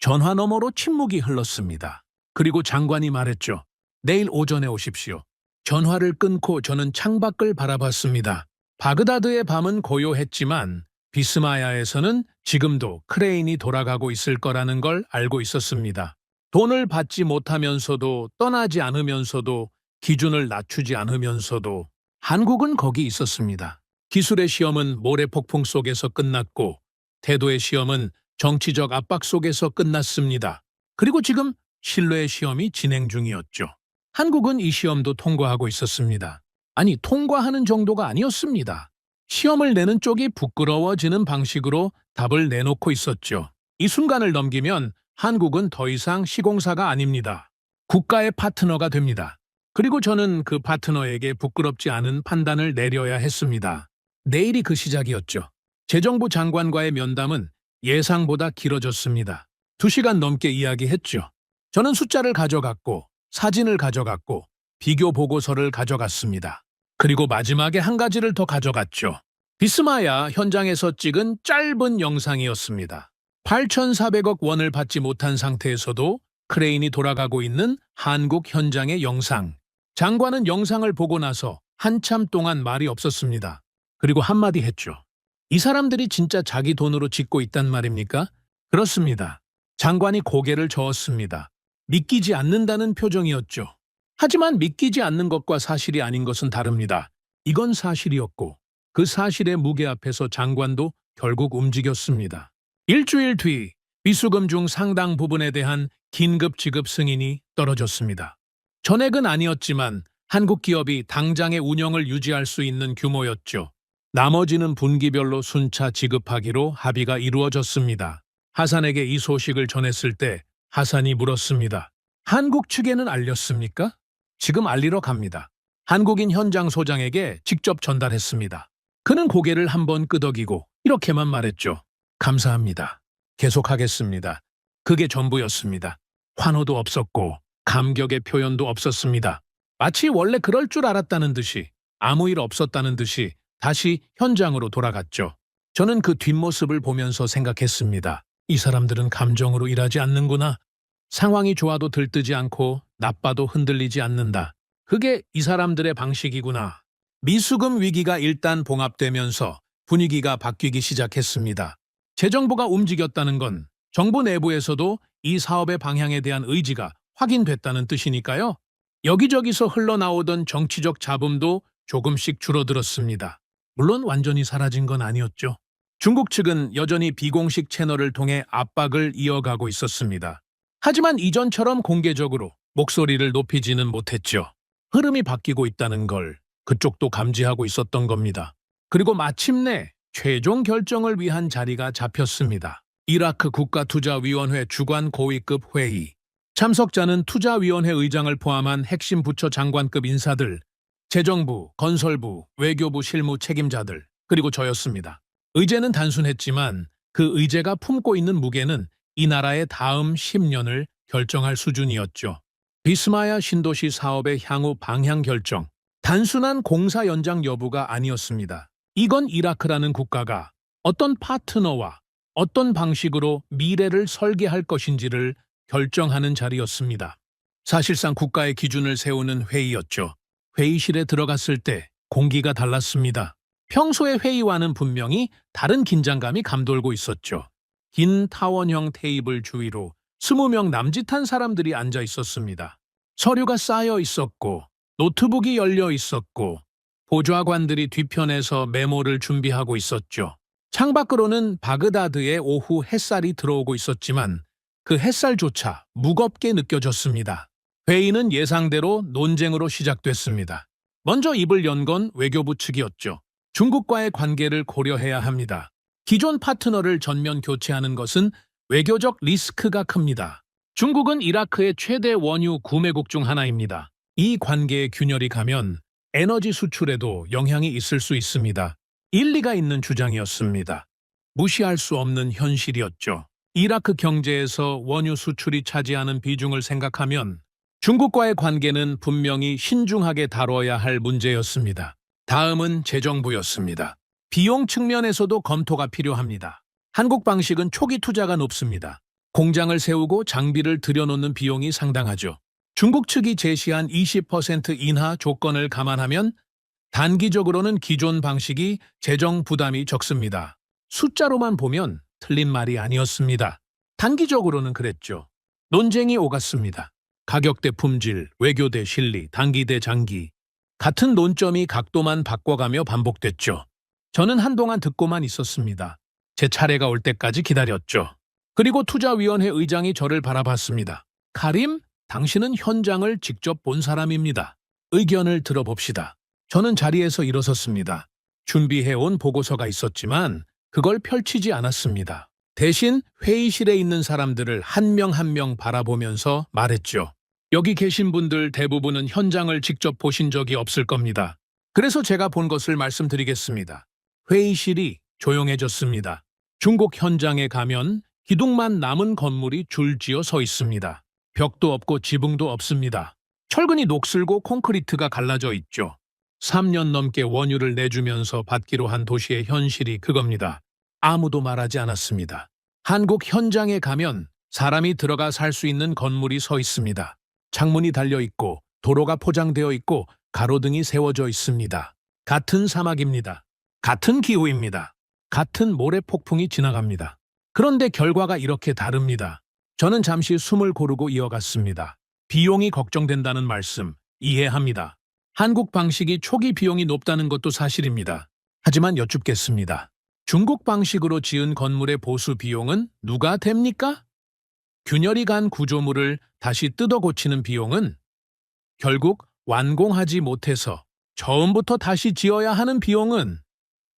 전화 너머로 침묵이 흘렀습니다. 그리고 장관이 말했죠. 내일 오전에 오십시오. 전화를 끊고 저는 창밖을 바라봤습니다. 바그다드의 밤은 고요했지만 비스마야에서는 지금도 크레인이 돌아가고 있을 거라는 걸 알고 있었습니다. 돈을 받지 못하면서도 떠나지 않으면서도 기준을 낮추지 않으면서도 한국은 거기 있었습니다. 기술의 시험은 모래폭풍 속에서 끝났고 태도의 시험은 정치적 압박 속에서 끝났습니다. 그리고 지금 신뢰의 시험이 진행 중이었죠. 한국은 이 시험도 통과하고 있었습니다. 아니, 통과하는 정도가 아니었습니다. 시험을 내는 쪽이 부끄러워지는 방식으로 답을 내놓고 있었죠. 이 순간을 넘기면 한국은 더 이상 시공사가 아닙니다. 국가의 파트너가 됩니다. 그리고 저는 그 파트너에게 부끄럽지 않은 판단을 내려야 했습니다. 내일이 그 시작이었죠. 재정부 장관과의 면담은 예상보다 길어졌습니다. 2시간 넘게 이야기했죠. 저는 숫자를 가져갔고 사진을 가져갔고 비교 보고서를 가져갔습니다. 그리고 마지막에 한 가지를 더 가져갔죠. 비스마야 현장에서 찍은 짧은 영상이었습니다. 8,400억 원을 받지 못한 상태에서도 크레인이 돌아가고 있는 한국 현장의 영상. 장관은 영상을 보고 나서 한참 동안 말이 없었습니다. 그리고 한마디 했죠. 이 사람들이 진짜 자기 돈으로 짓고 있단 말입니까? 그렇습니다. 장관이 고개를 저었습니다. 믿기지 않는다는 표정이었죠. 하지만 믿기지 않는 것과 사실이 아닌 것은 다릅니다. 이건 사실이었고 그 사실의 무게 앞에서 장관도 결국 움직였습니다. 일주일 뒤 비수금 중 상당 부분에 대한 긴급 지급 승인이 떨어졌습니다. 전액은 아니었지만 한국 기업이 당장의 운영을 유지할 수 있는 규모였죠. 나머지는 분기별로 순차 지급하기로 합의가 이루어졌습니다. 하산에게 이 소식을 전했을 때 하산이 물었습니다. 한국 측에는 알렸습니까? 지금 알리러 갑니다. 한국인 현장 소장에게 직접 전달했습니다. 그는 고개를 한번 끄덕이고 이렇게만 말했죠. 감사합니다. 계속하겠습니다. 그게 전부였습니다. 환호도 없었고 감격의 표현도 없었습니다. 마치 원래 그럴 줄 알았다는 듯이 아무 일 없었다는 듯이 다시 현장으로 돌아갔죠. 저는 그 뒷모습을 보면서 생각했습니다. 이 사람들은 감정으로 일하지 않는구나. 상황이 좋아도 들뜨지 않고 나빠도 흔들리지 않는다. 그게 이 사람들의 방식이구나. 미수금 위기가 일단 봉합되면서 분위기가 바뀌기 시작했습니다. 재정부가 움직였다는 건 정부 내부에서도 이 사업의 방향에 대한 의지가 확인됐다는 뜻이니까요. 여기저기서 흘러나오던 정치적 잡음도 조금씩 줄어들었습니다. 물론 완전히 사라진 건 아니었죠. 중국 측은 여전히 비공식 채널을 통해 압박을 이어가고 있었습니다. 하지만 이전처럼 공개적으로 목소리를 높이지는 못했죠. 흐름이 바뀌고 있다는 걸 그쪽도 감지하고 있었던 겁니다. 그리고 마침내 최종 결정을 위한 자리가 잡혔습니다. 이라크 국가투자위원회 주관 고위급 회의. 참석자는 투자위원회 의장을 포함한 핵심 부처 장관급 인사들, 재정부, 건설부, 외교부 실무 책임자들, 그리고 저였습니다. 의제는 단순했지만 그 의제가 품고 있는 무게는 이 나라의 다음 10년을 결정할 수준이었죠. 비스마야 신도시 사업의 향후 방향 결정. 단순한 공사 연장 여부가 아니었습니다. 이건 이라크라는 국가가 어떤 파트너와 어떤 방식으로 미래를 설계할 것인지를 결정하는 자리였습니다. 사실상 국가의 기준을 세우는 회의였죠. 회의실에 들어갔을 때 공기가 달랐습니다. 평소의 회의와는 분명히 다른 긴장감이 감돌고 있었죠. 긴 타원형 테이블 주위로 20명 남짓한 사람들이 앉아 있었습니다. 서류가 쌓여 있었고 노트북이 열려 있었고 보좌관들이 뒤편에서 메모를 준비하고 있었죠. 창밖으로는 바그다드의 오후 햇살이 들어오고 있었지만 그 햇살조차 무겁게 느껴졌습니다. 회의는 예상대로 논쟁으로 시작됐습니다. 먼저 입을 연 건 외교부 측이었죠. 중국과의 관계를 고려해야 합니다. 기존 파트너를 전면 교체하는 것은 외교적 리스크가 큽니다. 중국은 이라크의 최대 원유 구매국 중 하나입니다. 이 관계에 균열이 가면 에너지 수출에도 영향이 있을 수 있습니다. 일리가 있는 주장이었습니다. 무시할 수 없는 현실이었죠. 이라크 경제에서 원유 수출이 차지하는 비중을 생각하면 중국과의 관계는 분명히 신중하게 다뤄야 할 문제였습니다. 다음은 재정부였습니다. 비용 측면에서도 검토가 필요합니다. 한국 방식은 초기 투자가 높습니다. 공장을 세우고 장비를 들여놓는 비용이 상당하죠. 중국 측이 제시한 20% 인하 조건을 감안하면 단기적으로는 기존 방식이 재정 부담이 적습니다. 숫자로만 보면 틀린 말이 아니었습니다. 단기적으로는 그랬죠. 논쟁이 오갔습니다. 가격 대 품질, 외교 대 실리, 단기 대 장기. 같은 논점이 각도만 바꿔가며 반복됐죠. 저는 한동안 듣고만 있었습니다. 제 차례가 올 때까지 기다렸죠. 그리고 투자위원회 의장이 저를 바라봤습니다. 카림, 당신은 현장을 직접 본 사람입니다. 의견을 들어봅시다. 저는 자리에서 일어섰습니다. 준비해온 보고서가 있었지만 그걸 펼치지 않았습니다. 대신 회의실에 있는 사람들을 한 명 한 명 바라보면서 말했죠. 여기 계신 분들 대부분은 현장을 직접 보신 적이 없을 겁니다. 그래서 제가 본 것을 말씀드리겠습니다. 회의실이 조용해졌습니다. 중국 현장에 가면 기둥만 남은 건물이 줄지어 서 있습니다. 벽도 없고 지붕도 없습니다. 철근이 녹슬고 콘크리트가 갈라져 있죠. 3년 넘게 원유를 내주면서 받기로 한 도시의 현실이 그겁니다. 아무도 말하지 않았습니다. 한국 현장에 가면 사람이 들어가 살 수 있는 건물이 서 있습니다. 창문이 달려 있고 도로가 포장되어 있고 가로등이 세워져 있습니다. 같은 사막입니다. 같은 기후입니다. 같은 모래 폭풍이 지나갑니다. 그런데 결과가 이렇게 다릅니다. 저는 잠시 숨을 고르고 이어갔습니다. 비용이 걱정된다는 말씀 이해합니다. 한국 방식이 초기 비용이 높다는 것도 사실입니다. 하지만 여쭙겠습니다. 중국 방식으로 지은 건물의 보수 비용은 누가 됩니까? 균열이 간 구조물을 다시 뜯어 고치는 비용은 결국 완공하지 못해서 처음부터 다시 지어야 하는 비용은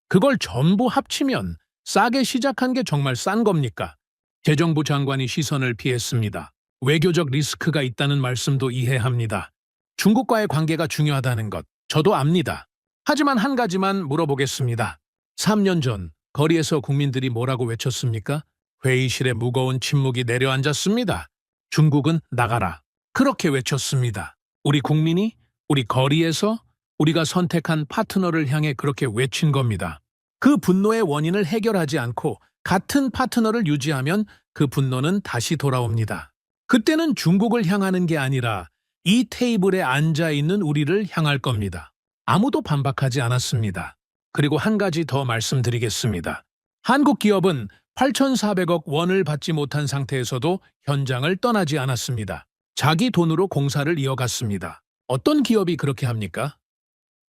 그걸 전부 합치면 싸게 시작한 게 정말 싼 겁니까? 재정부 장관이 시선을 피했습니다. 외교적 리스크가 있다는 말씀도 이해합니다. 중국과의 관계가 중요하다는 것 저도 압니다. 하지만 한 가지만 물어보겠습니다. 3년 전 거리에서 국민들이 뭐라고 외쳤습니까? 회의실에 무거운 침묵이 내려앉았습니다. 중국은 나가라. 그렇게 외쳤습니다. 우리 국민이 우리 거리에서 우리가 선택한 파트너를 향해 그렇게 외친 겁니다. 그 분노의 원인을 해결하지 않고 같은 파트너를 유지하면 그 분노는 다시 돌아옵니다. 그때는 중국을 향하는 게 아니라 이 테이블에 앉아 있는 우리를 향할 겁니다. 아무도 반박하지 않았습니다. 그리고 한 가지 더 말씀드리겠습니다. 한국 기업은 8,400억 원을 받지 못한 상태에서도 현장을 떠나지 않았습니다. 자기 돈으로 공사를 이어갔습니다. 어떤 기업이 그렇게 합니까?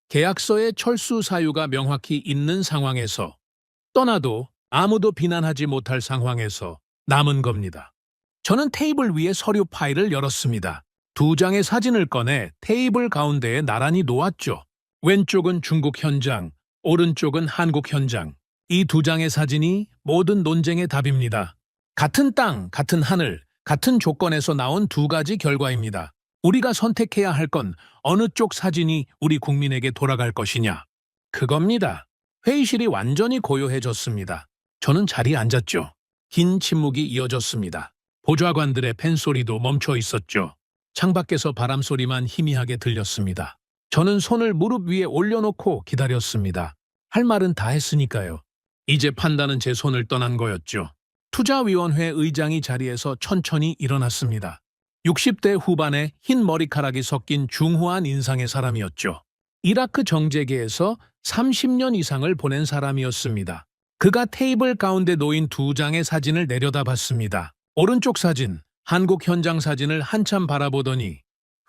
계약서에 철수 사유가 명확히 있는 상황에서 떠나도 아무도 비난하지 못할 상황에서 남은 겁니다. 저는 테이블 위에 서류 파일을 열었습니다. 2장의 사진을 꺼내 테이블 가운데에 나란히 놓았죠. 왼쪽은 중국 현장, 오른쪽은 한국 현장. 이 2장의 사진이 모든 논쟁의 답입니다. 같은 땅, 같은 하늘, 같은 조건에서 나온 2가지 결과입니다. 우리가 선택해야 할 건 어느 쪽 사진이 우리 국민에게 돌아갈 것이냐. 그겁니다. 회의실이 완전히 고요해졌습니다. 저는 자리에 앉았죠. 긴 침묵이 이어졌습니다. 보좌관들의 펜소리도 멈춰 있었죠. 창밖에서 바람소리만 희미하게 들렸습니다. 저는 손을 무릎 위에 올려놓고 기다렸습니다. 할 말은 다 했으니까요. 이제 판단은 제 손을 떠난 거였죠. 투자위원회 의장이 자리에서 천천히 일어났습니다. 60대 후반에 흰 머리카락이 섞인 중후한 인상의 사람이었죠. 이라크 정재계에서 30년 이상을 보낸 사람이었습니다. 그가 테이블 가운데 놓인 2장의 사진을 내려다봤습니다. 오른쪽 사진, 한국 현장 사진을 한참 바라보더니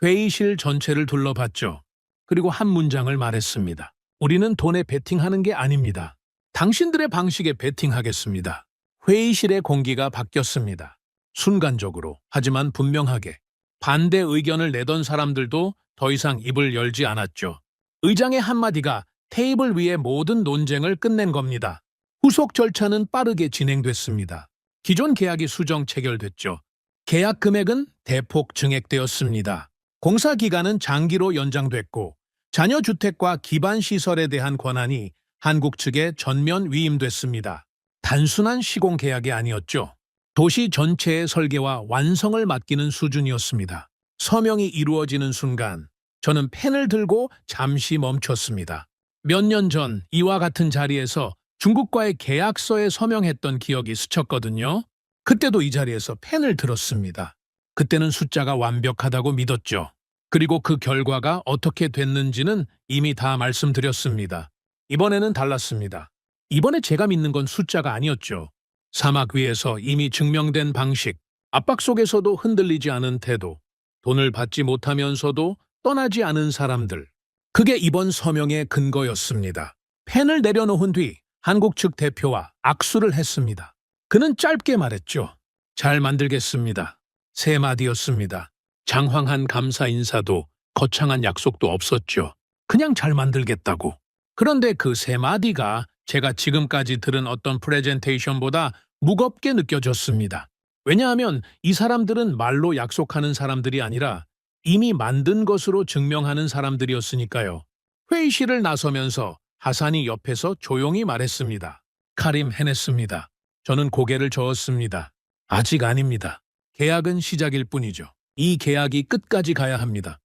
회의실 전체를 둘러봤죠. 그리고 한 문장을 말했습니다. 우리는 돈에 베팅하는 게 아닙니다. 당신들의 방식에 베팅하겠습니다. 회의실의 공기가 바뀌었습니다. 순간적으로, 하지만 분명하게. 반대 의견을 내던 사람들도 더 이상 입을 열지 않았죠. 의장의 한마디가 테이블 위의 모든 논쟁을 끝낸 겁니다. 후속 절차는 빠르게 진행됐습니다. 기존 계약이 수정 체결됐죠. 계약 금액은 대폭 증액되었습니다. 공사 기간은 장기로 연장됐고 자녀 주택과 기반 시설에 대한 권한이 한국 측에 전면 위임됐습니다. 단순한 시공 계약이 아니었죠. 도시 전체의 설계와 완성을 맡기는 수준이었습니다. 서명이 이루어지는 순간 저는 펜을 들고 잠시 멈췄습니다. 몇 년 전 이와 같은 자리에서 중국과의 계약서에 서명했던 기억이 스쳤거든요. 그때도 이 자리에서 펜을 들었습니다. 그때는 숫자가 완벽하다고 믿었죠. 그리고 그 결과가 어떻게 됐는지는 이미 다 말씀드렸습니다. 이번에는 달랐습니다. 이번에 제가 믿는 건 숫자가 아니었죠. 사막 위에서 이미 증명된 방식, 압박 속에서도 흔들리지 않은 태도, 돈을 받지 못하면서도 떠나지 않은 사람들. 그게 이번 서명의 근거였습니다. 펜을 내려놓은 뒤 한국 측 대표와 악수를 했습니다. 그는 짧게 말했죠. 잘 만들겠습니다. 3마디였습니다. 장황한 감사 인사도 거창한 약속도 없었죠. 그냥 잘 만들겠다고. 그런데 그 3마디가 제가 지금까지 들은 어떤 프레젠테이션보다 무겁게 느껴졌습니다. 왜냐하면 이 사람들은 말로 약속하는 사람들이 아니라 이미 만든 것으로 증명하는 사람들이었으니까요. 회의실을 나서면서 하산이 옆에서 조용히 말했습니다. 카림 해냈습니다. 저는 고개를 저었습니다. 아직 아닙니다. 계약은 시작일 뿐이죠. 이 계약이 끝까지 가야 합니다.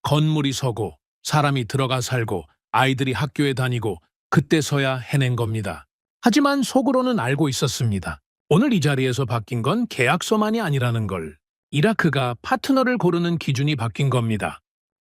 건물이 서고 사람이 들어가 살고 아이들이 학교에 다니고 그때서야 해낸 겁니다. 하지만 속으로는 알고 있었습니다. 오늘 이 자리에서 바뀐 건 계약서만이 아니라는 걸. 이라크가 파트너를 고르는 기준이 바뀐 겁니다.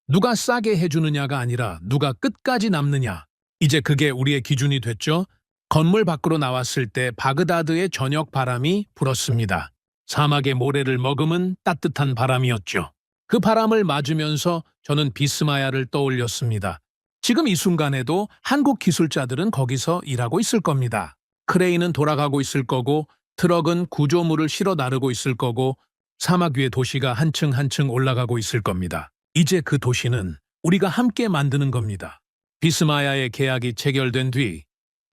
누가 싸게 해주느냐가 아니라 누가 끝까지 남느냐. 이제 그게 우리의 기준이 됐죠. 건물 밖으로 나왔을 때 바그다드의 저녁 바람이 불었습니다. 사막의 모래를 머금은 따뜻한 바람이었죠. 그 바람을 맞으면서 저는 비스마야를 떠올렸습니다. 지금 이 순간에도 한국 기술자들은 거기서 일하고 있을 겁니다. 크레인은 돌아가고 있을 거고 트럭은 구조물을 실어 나르고 있을 거고 사막 위의 도시가 한층 한층 올라가고 있을 겁니다. 이제 그 도시는 우리가 함께 만드는 겁니다. 비스마야의 계약이 체결된 뒤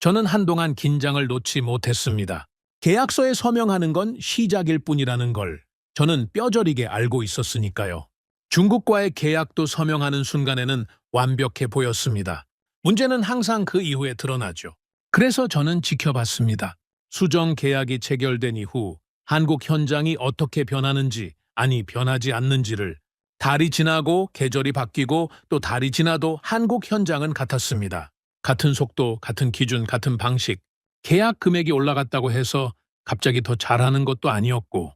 저는 한동안 긴장을 놓지 못했습니다. 계약서에 서명하는 건 시작일 뿐이라는 걸 저는 뼈저리게 알고 있었으니까요. 중국과의 계약도 서명하는 순간에는 완벽해 보였습니다. 문제는 항상 그 이후에 드러나죠. 그래서 저는 지켜봤습니다. 수정 계약이 체결된 이후 한국 현장이 어떻게 변하는지, 아니 변하지 않는지를. 달이 지나고 계절이 바뀌고 또 달이 지나도 한국 현장은 같았습니다. 같은 속도, 같은 기준, 같은 방식, 계약 금액이 올라갔다고 해서 갑자기 더 잘하는 것도 아니었고,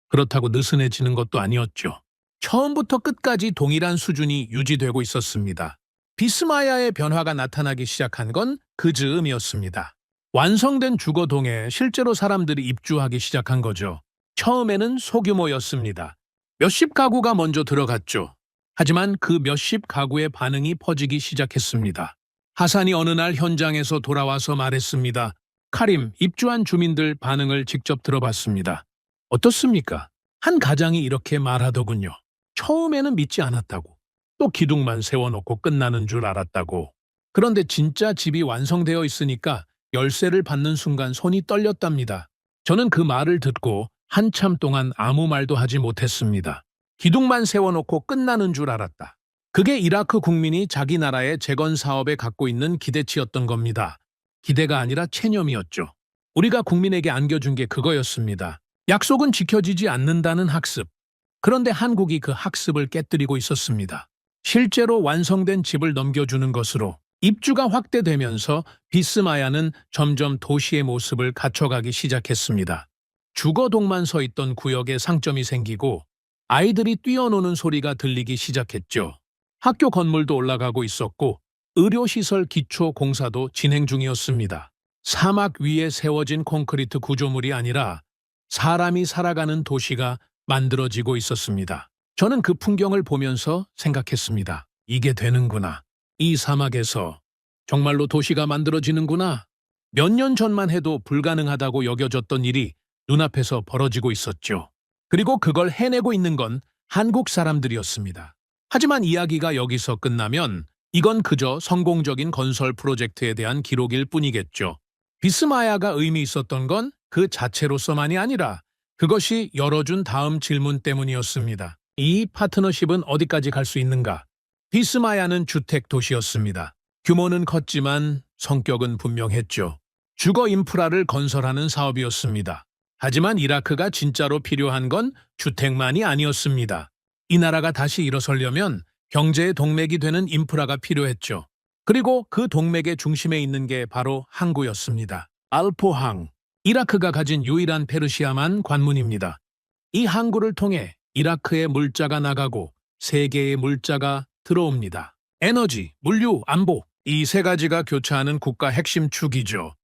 그렇다고 느슨해지는 것도 아니었죠. 처음부터 끝까지 동일한 수준이 유지되고 있었습니다. 비스마야의 변화가 나타나기 시작한 건 그 즈음이었습니다. 완성된 주거동에 실제로 사람들이 입주하기 시작한 거죠. 처음에는 소규모였습니다. 몇십 가구가 먼저 들어갔죠. 하지만 그 몇십 가구의 반응이 퍼지기 시작했습니다. 하산이 어느 날 현장에서 돌아와서 말했습니다. 카림, 입주한 주민들 반응을 직접 들어봤습니다. 어떻습니까? 한 가장이 이렇게 말하더군요. 처음에는 믿지 않았다고. 또 기둥만 세워놓고 끝나는 줄 알았다고. 그런데 진짜 집이 완성되어 있으니까 열쇠를 받는 순간 손이 떨렸답니다. 저는 그 말을 듣고 한참 동안 아무 말도 하지 못했습니다. 기둥만 세워놓고 끝나는 줄 알았다. 그게 이라크 국민이 자기 나라의 재건 사업에 갖고 있는 기대치였던 겁니다. 기대가 아니라 체념이었죠. 우리가 국민에게 안겨준 게 그거였습니다. 약속은 지켜지지 않는다는 학습. 그런데 한국이 그 학습을 깨뜨리고 있었습니다. 실제로 완성된 집을 넘겨주는 것으로 입주가 확대되면서 비스마야는 점점 도시의 모습을 갖춰가기 시작했습니다. 주거동만 서 있던 구역에 상점이 생기고 아이들이 뛰어노는 소리가 들리기 시작했죠. 학교 건물도 올라가고 있었고 의료시설 기초 공사도 진행 중이었습니다. 사막 위에 세워진 콘크리트 구조물이 아니라 사람이 살아가는 도시가 만들어지고 있었습니다. 저는 그 풍경을 보면서 생각했습니다. 이게 되는구나. 이 사막에서 정말로 도시가 만들어지는구나. 몇 년 전만 해도 불가능하다고 여겨졌던 일이 눈앞에서 벌어지고 있었죠. 그리고 그걸 해내고 있는 건 한국 사람들이었습니다. 하지만 이야기가 여기서 끝나면 이건 그저 성공적인 건설 프로젝트에 대한 기록일 뿐이겠죠. 비스마야가 의미 있었던 건 그 자체로서만이 아니라 그것이 열어준 다음 질문 때문이었습니다. 이 파트너십은 어디까지 갈 수 있는가? 비스마야는 주택 도시였습니다. 규모는 컸지만 성격은 분명했죠. 주거 인프라를 건설하는 사업이었습니다. 하지만 이라크가 진짜로 필요한 건 주택만이 아니었습니다. 이 나라가 다시 일어서려면 경제의 동맥이 되는 인프라가 필요했죠. 그리고 그 동맥의 중심에 있는 게 바로 항구였습니다. 알포항, 이라크가 가진 유일한 페르시아만 관문입니다. 이 항구를 통해 이라크의 물자가 나가고 세계의 물자가 들어옵니다. 에너지, 물류, 안보, 이 세 가지가 교차하는 국가 핵심 축이죠.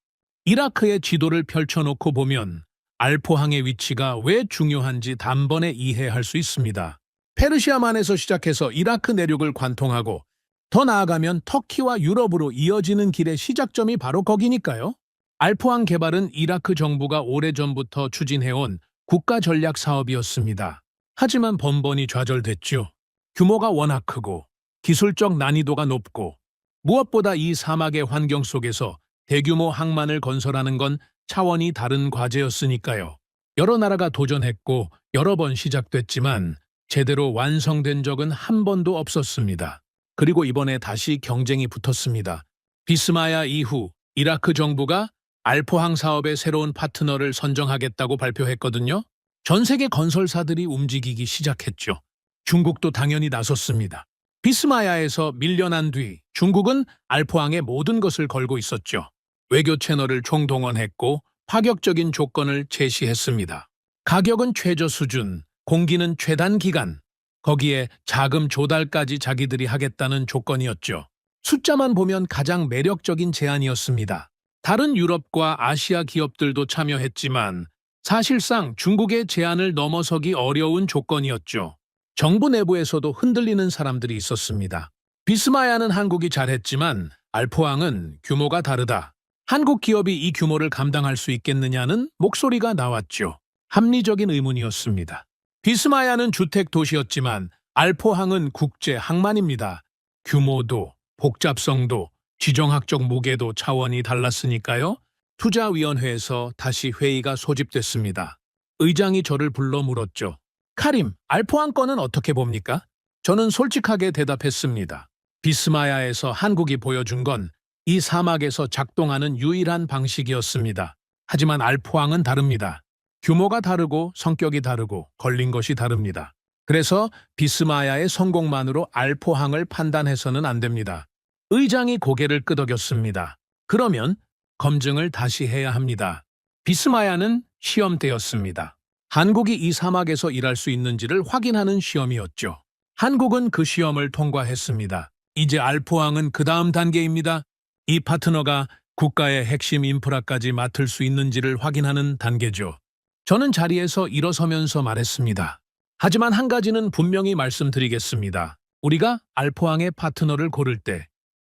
이라크의 지도를 펼쳐놓고 보면 알포항의 위치가 왜 중요한지 단번에 이해할 수 있습니다. 페르시아만에서 시작해서 이라크 내륙을 관통하고 더 나아가면 터키와 유럽으로 이어지는 길의 시작점이 바로 거기니까요. 알포항 개발은 이라크 정부가 오래전부터 추진해온 국가 전략 사업이었습니다. 하지만 번번이 좌절됐죠. 규모가 워낙 크고 기술적 난이도가 높고 무엇보다 이 사막의 환경 속에서 대규모 항만을 건설하는 건 차원이 다른 과제였으니까요. 여러 나라가 도전했고 여러 번 시작됐지만 제대로 완성된 적은 한 번도 없었습니다. 그리고 이번에 다시 경쟁이 붙었습니다. 비스마야 이후 이라크 정부가 알포항 사업의 새로운 파트너를 선정하겠다고 발표했거든요. 전 세계 건설사들이 움직이기 시작했죠. 중국도 당연히 나섰습니다. 비스마야에서 밀려난 뒤 중국은 알포항에 모든 것을 걸고 있었죠. 외교 채널을 총동원했고 파격적인 조건을 제시했습니다. 가격은 최저 수준, 공기는 최단 기간, 거기에 자금 조달까지 자기들이 하겠다는 조건이었죠. 숫자만 보면 가장 매력적인 제안이었습니다. 다른 유럽과 아시아 기업들도 참여했지만 사실상 중국의 제안을 넘어서기 어려운 조건이었죠. 정부 내부에서도 흔들리는 사람들이 있었습니다. 비스마야는 한국이 잘했지만 알포항은 규모가 다르다. 한국 기업이 이 규모를 감당할 수 있겠느냐는 목소리가 나왔죠. 합리적인 의문이었습니다. 비스마야는 주택 도시였지만 알포항은 국제 항만입니다. 규모도, 복잡성도, 지정학적 무게도 차원이 달랐으니까요. 투자위원회에서 다시 회의가 소집됐습니다. 의장이 저를 불러 물었죠. 카림, 알포항 건은 어떻게 봅니까? 저는 솔직하게 대답했습니다. 비스마야에서 한국이 보여준 건 이 사막에서 작동하는 유일한 방식이었습니다. 하지만 알포항은 다릅니다. 규모가 다르고 성격이 다르고 걸린 것이 다릅니다. 그래서 비스마야의 성공만으로 알포항을 판단해서는 안 됩니다. 의장이 고개를 끄덕였습니다. 그러면 검증을 다시 해야 합니다. 비스마야는 시험대였습니다. 한국이 이 사막에서 일할 수 있는지를 확인하는 시험이었죠. 한국은 그 시험을 통과했습니다. 이제 알포항은 그 다음 단계입니다. 이 파트너가 국가의 핵심 인프라까지 맡을 수 있는지를 확인하는 단계죠. 저는 자리에서 일어서면서 말했습니다. 하지만 한 가지는 분명히 말씀드리겠습니다. 우리가 알포항의 파트너를 고를 때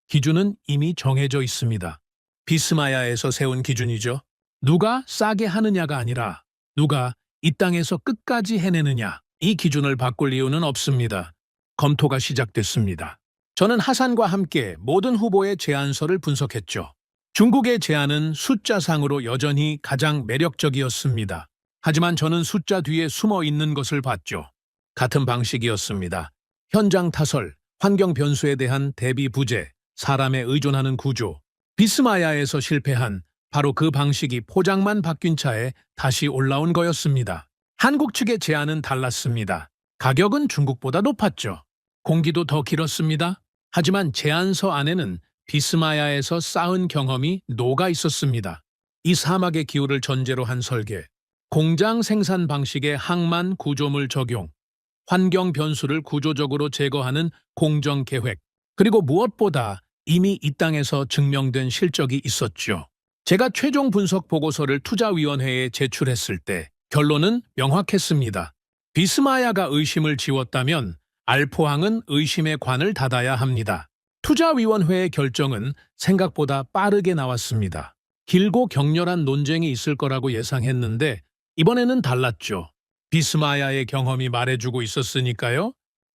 기준은 이미 정해져 있습니다. 비스마야에서 세운 기준이죠. 누가 싸게 하느냐가 아니라 누가 이 땅에서 끝까지 해내느냐. 이 기준을 바꿀 이유는 없습니다. 검토가 시작됐습니다. 저는 하산과 함께 모든 후보의 제안서를 분석했죠. 중국의 제안은 숫자상으로 여전히 가장 매력적이었습니다. 하지만 저는 숫자 뒤에 숨어 있는 것을 봤죠. 같은 방식이었습니다. 현장 타설, 환경 변수에 대한 대비 부재, 사람에 의존하는 구조. 비스마야에서 실패한 바로 그 방식이 포장만 바뀐 차에 다시 올라온 거였습니다. 한국 측의 제안은 달랐습니다. 가격은 중국보다 높았죠. 공기도 더 길었습니다. 하지만 제안서 안에는 비스마야에서 쌓은 경험이 녹아 있었습니다. 이 사막의 기후를 전제로 한 설계, 공장 생산 방식의 항만 구조물 적용, 환경 변수를 구조적으로 제거하는 공정 계획, 그리고 무엇보다 이미 이 땅에서 증명된 실적이 있었죠. 제가 최종 분석 보고서를 투자위원회에 제출했을 때 결론은 명확했습니다. 비스마야가 의심을 지웠다면 알포항은 의심의 관을 닫아야 합니다. 투자위원회의 결정은 생각보다 빠르게 나왔습니다. 길고 격렬한 논쟁이 있을 거라고 예상했는데 이번에는 달랐죠. 비스마야의 경험이 말해주고 있었으니까요.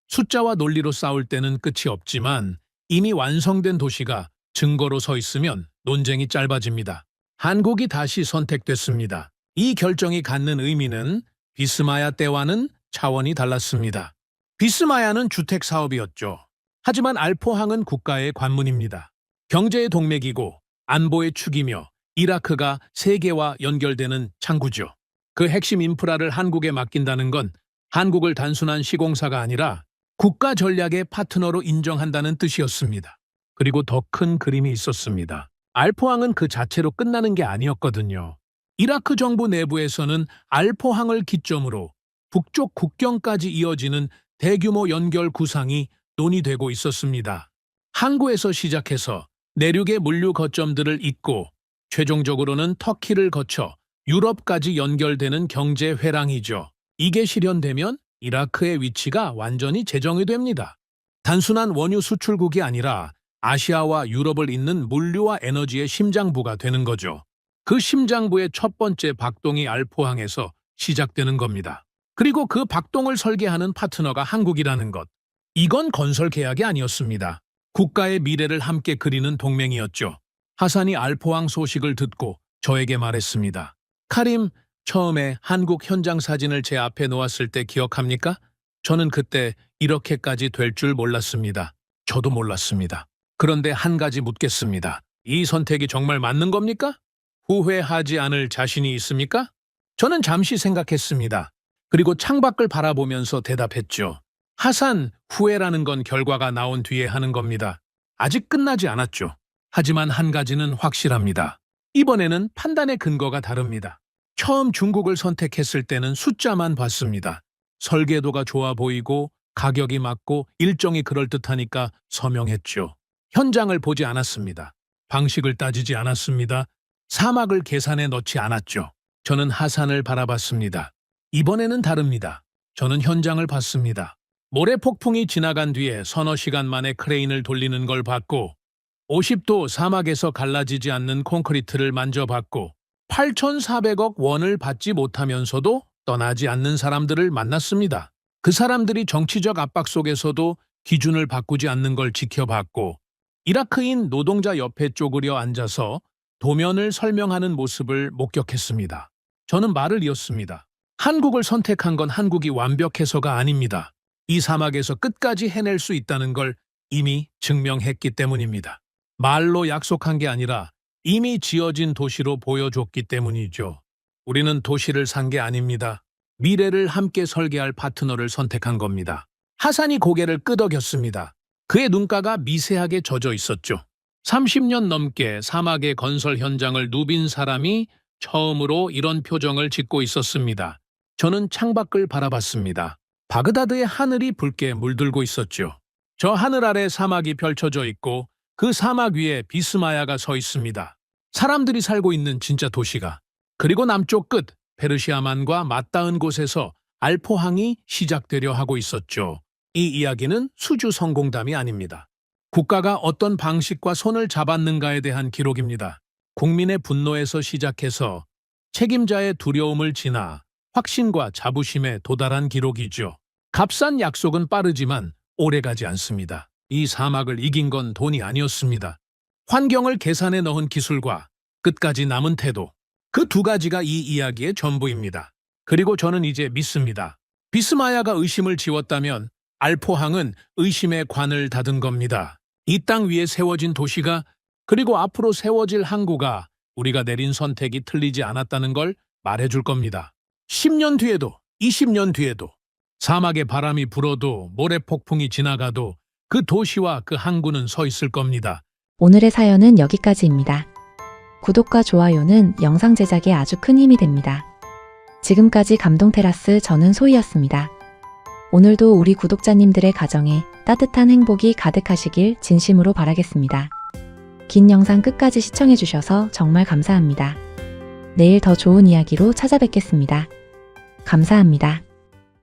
숫자와 논리로 싸울 때는 끝이 없지만 이미 완성된 도시가 증거로 서 있으면 논쟁이 짧아집니다. 한국이 다시 선택됐습니다. 이 결정이 갖는 의미는 비스마야 때와는 차원이 달랐습니다. 비스마야는 주택 사업이었죠. 하지만 알포항은 국가의 관문입니다. 경제의 동맥이고 안보의 축이며 이라크가 세계와 연결되는 창구죠. 그 핵심 인프라를 한국에 맡긴다는 건 한국을 단순한 시공사가 아니라 국가 전략의 파트너로 인정한다는 뜻이었습니다. 그리고 더 큰 그림이 있었습니다. 알포항은 그 자체로 끝나는 게 아니었거든요. 이라크 정부 내부에서는 알포항을 기점으로 북쪽 국경까지 이어지는 대규모 연결 구상이 논의되고 있었습니다. 항구에서 시작해서 내륙의 물류 거점들을 잇고 최종적으로는 터키를 거쳐 유럽까지 연결되는 경제 회랑이죠. 이게 실현되면 이라크의 위치가 완전히 재정이 됩니다. 단순한 원유 수출국이 아니라 아시아와 유럽을 잇는 물류와 에너지의 심장부가 되는 거죠. 그 심장부의 첫 번째 박동이 알포항에서 시작되는 겁니다. 그리고 그 박동을 설계하는 파트너가 한국이라는 것. 이건 건설 계약이 아니었습니다. 국가의 미래를 함께 그리는 동맹이었죠. 하산이 알포항 소식을 듣고 저에게 말했습니다. 카림, 처음에 한국 현장 사진을 제 앞에 놓았을 때 기억합니까? 저는 그때 이렇게까지 될 줄 몰랐습니다. 저도 몰랐습니다. 그런데 한 가지 묻겠습니다. 이 선택이 정말 맞는 겁니까? 후회하지 않을 자신이 있습니까? 저는 잠시 생각했습니다. 그리고 창밖을 바라보면서 대답했죠. 하산, 후회라는 건 결과가 나온 뒤에 하는 겁니다. 아직 끝나지 않았죠. 하지만 한 가지는 확실합니다. 이번에는 판단의 근거가 다릅니다. 처음 중국을 선택했을 때는 숫자만 봤습니다. 설계도가 좋아 보이고 가격이 맞고 일정이 그럴듯하니까 서명했죠. 현장을 보지 않았습니다. 방식을 따지지 않았습니다. 사막을 계산에 넣지 않았죠. 저는 하산을 바라봤습니다. 이번에는 다릅니다. 저는 현장을 봤습니다. 모래 폭풍이 지나간 뒤에 서너 시간 만에 크레인을 돌리는 걸 봤고 50도 사막에서 갈라지지 않는 콘크리트를 만져봤고 8,400억 원을 받지 못하면서도 떠나지 않는 사람들을 만났습니다. 그 사람들이 정치적 압박 속에서도 기준을 바꾸지 않는 걸 지켜봤고 이라크인 노동자 옆에 쪼그려 앉아서 도면을 설명하는 모습을 목격했습니다. 저는 말을 이었습니다. 한국을 선택한 건 한국이 완벽해서가 아닙니다. 이 사막에서 끝까지 해낼 수 있다는 걸 이미 증명했기 때문입니다. 말로 약속한 게 아니라 이미 지어진 도시로 보여줬기 때문이죠. 우리는 도시를 산 게 아닙니다. 미래를 함께 설계할 파트너를 선택한 겁니다. 하산이 고개를 끄덕였습니다. 그의 눈가가 미세하게 젖어 있었죠. 30년 넘게 사막의 건설 현장을 누빈 사람이 처음으로 이런 표정을 짓고 있었습니다. 저는 창밖을 바라봤습니다. 바그다드의 하늘이 붉게 물들고 있었죠. 저 하늘 아래 사막이 펼쳐져 있고 그 사막 위에 비스마야가 서 있습니다. 사람들이 살고 있는 진짜 도시가. 그리고 남쪽 끝 페르시아만과 맞닿은 곳에서 알포항이 시작되려 하고 있었죠. 이 이야기는 수주 성공담이 아닙니다. 국가가 어떤 방식과 손을 잡았는가에 대한 기록입니다. 국민의 분노에서 시작해서 책임자의 두려움을 지나 확신과 자부심에 도달한 기록이죠. 값싼 약속은 빠르지만 오래가지 않습니다. 이 사막을 이긴 건 돈이 아니었습니다. 환경을 계산에 넣은 기술과 끝까지 남은 태도. 그 두 가지가 이 이야기의 전부입니다. 그리고 저는 이제 믿습니다. 비스마야가 의심을 지웠다면 알포항은 의심의 관을 닫은 겁니다. 이 땅 위에 세워진 도시가 그리고 앞으로 세워질 항구가 우리가 내린 선택이 틀리지 않았다는 걸 말해줄 겁니다. 10년 뒤에도 20년 뒤에도 사막의 바람이 불어도 모래폭풍이 지나가도 그 도시와 그 항구는 서 있을 겁니다. 오늘의 사연은 여기까지입니다. 구독과 좋아요는 영상 제작에 아주 큰 힘이 됩니다. 지금까지 감동테라스 저는 소희였습니다. 오늘도 우리 구독자님들의 가정에 따뜻한 행복이 가득하시길 진심으로 바라겠습니다. 긴 영상 끝까지 시청해주셔서 정말 감사합니다. 내일 더 좋은 이야기로 찾아뵙겠습니다. 감사합니다.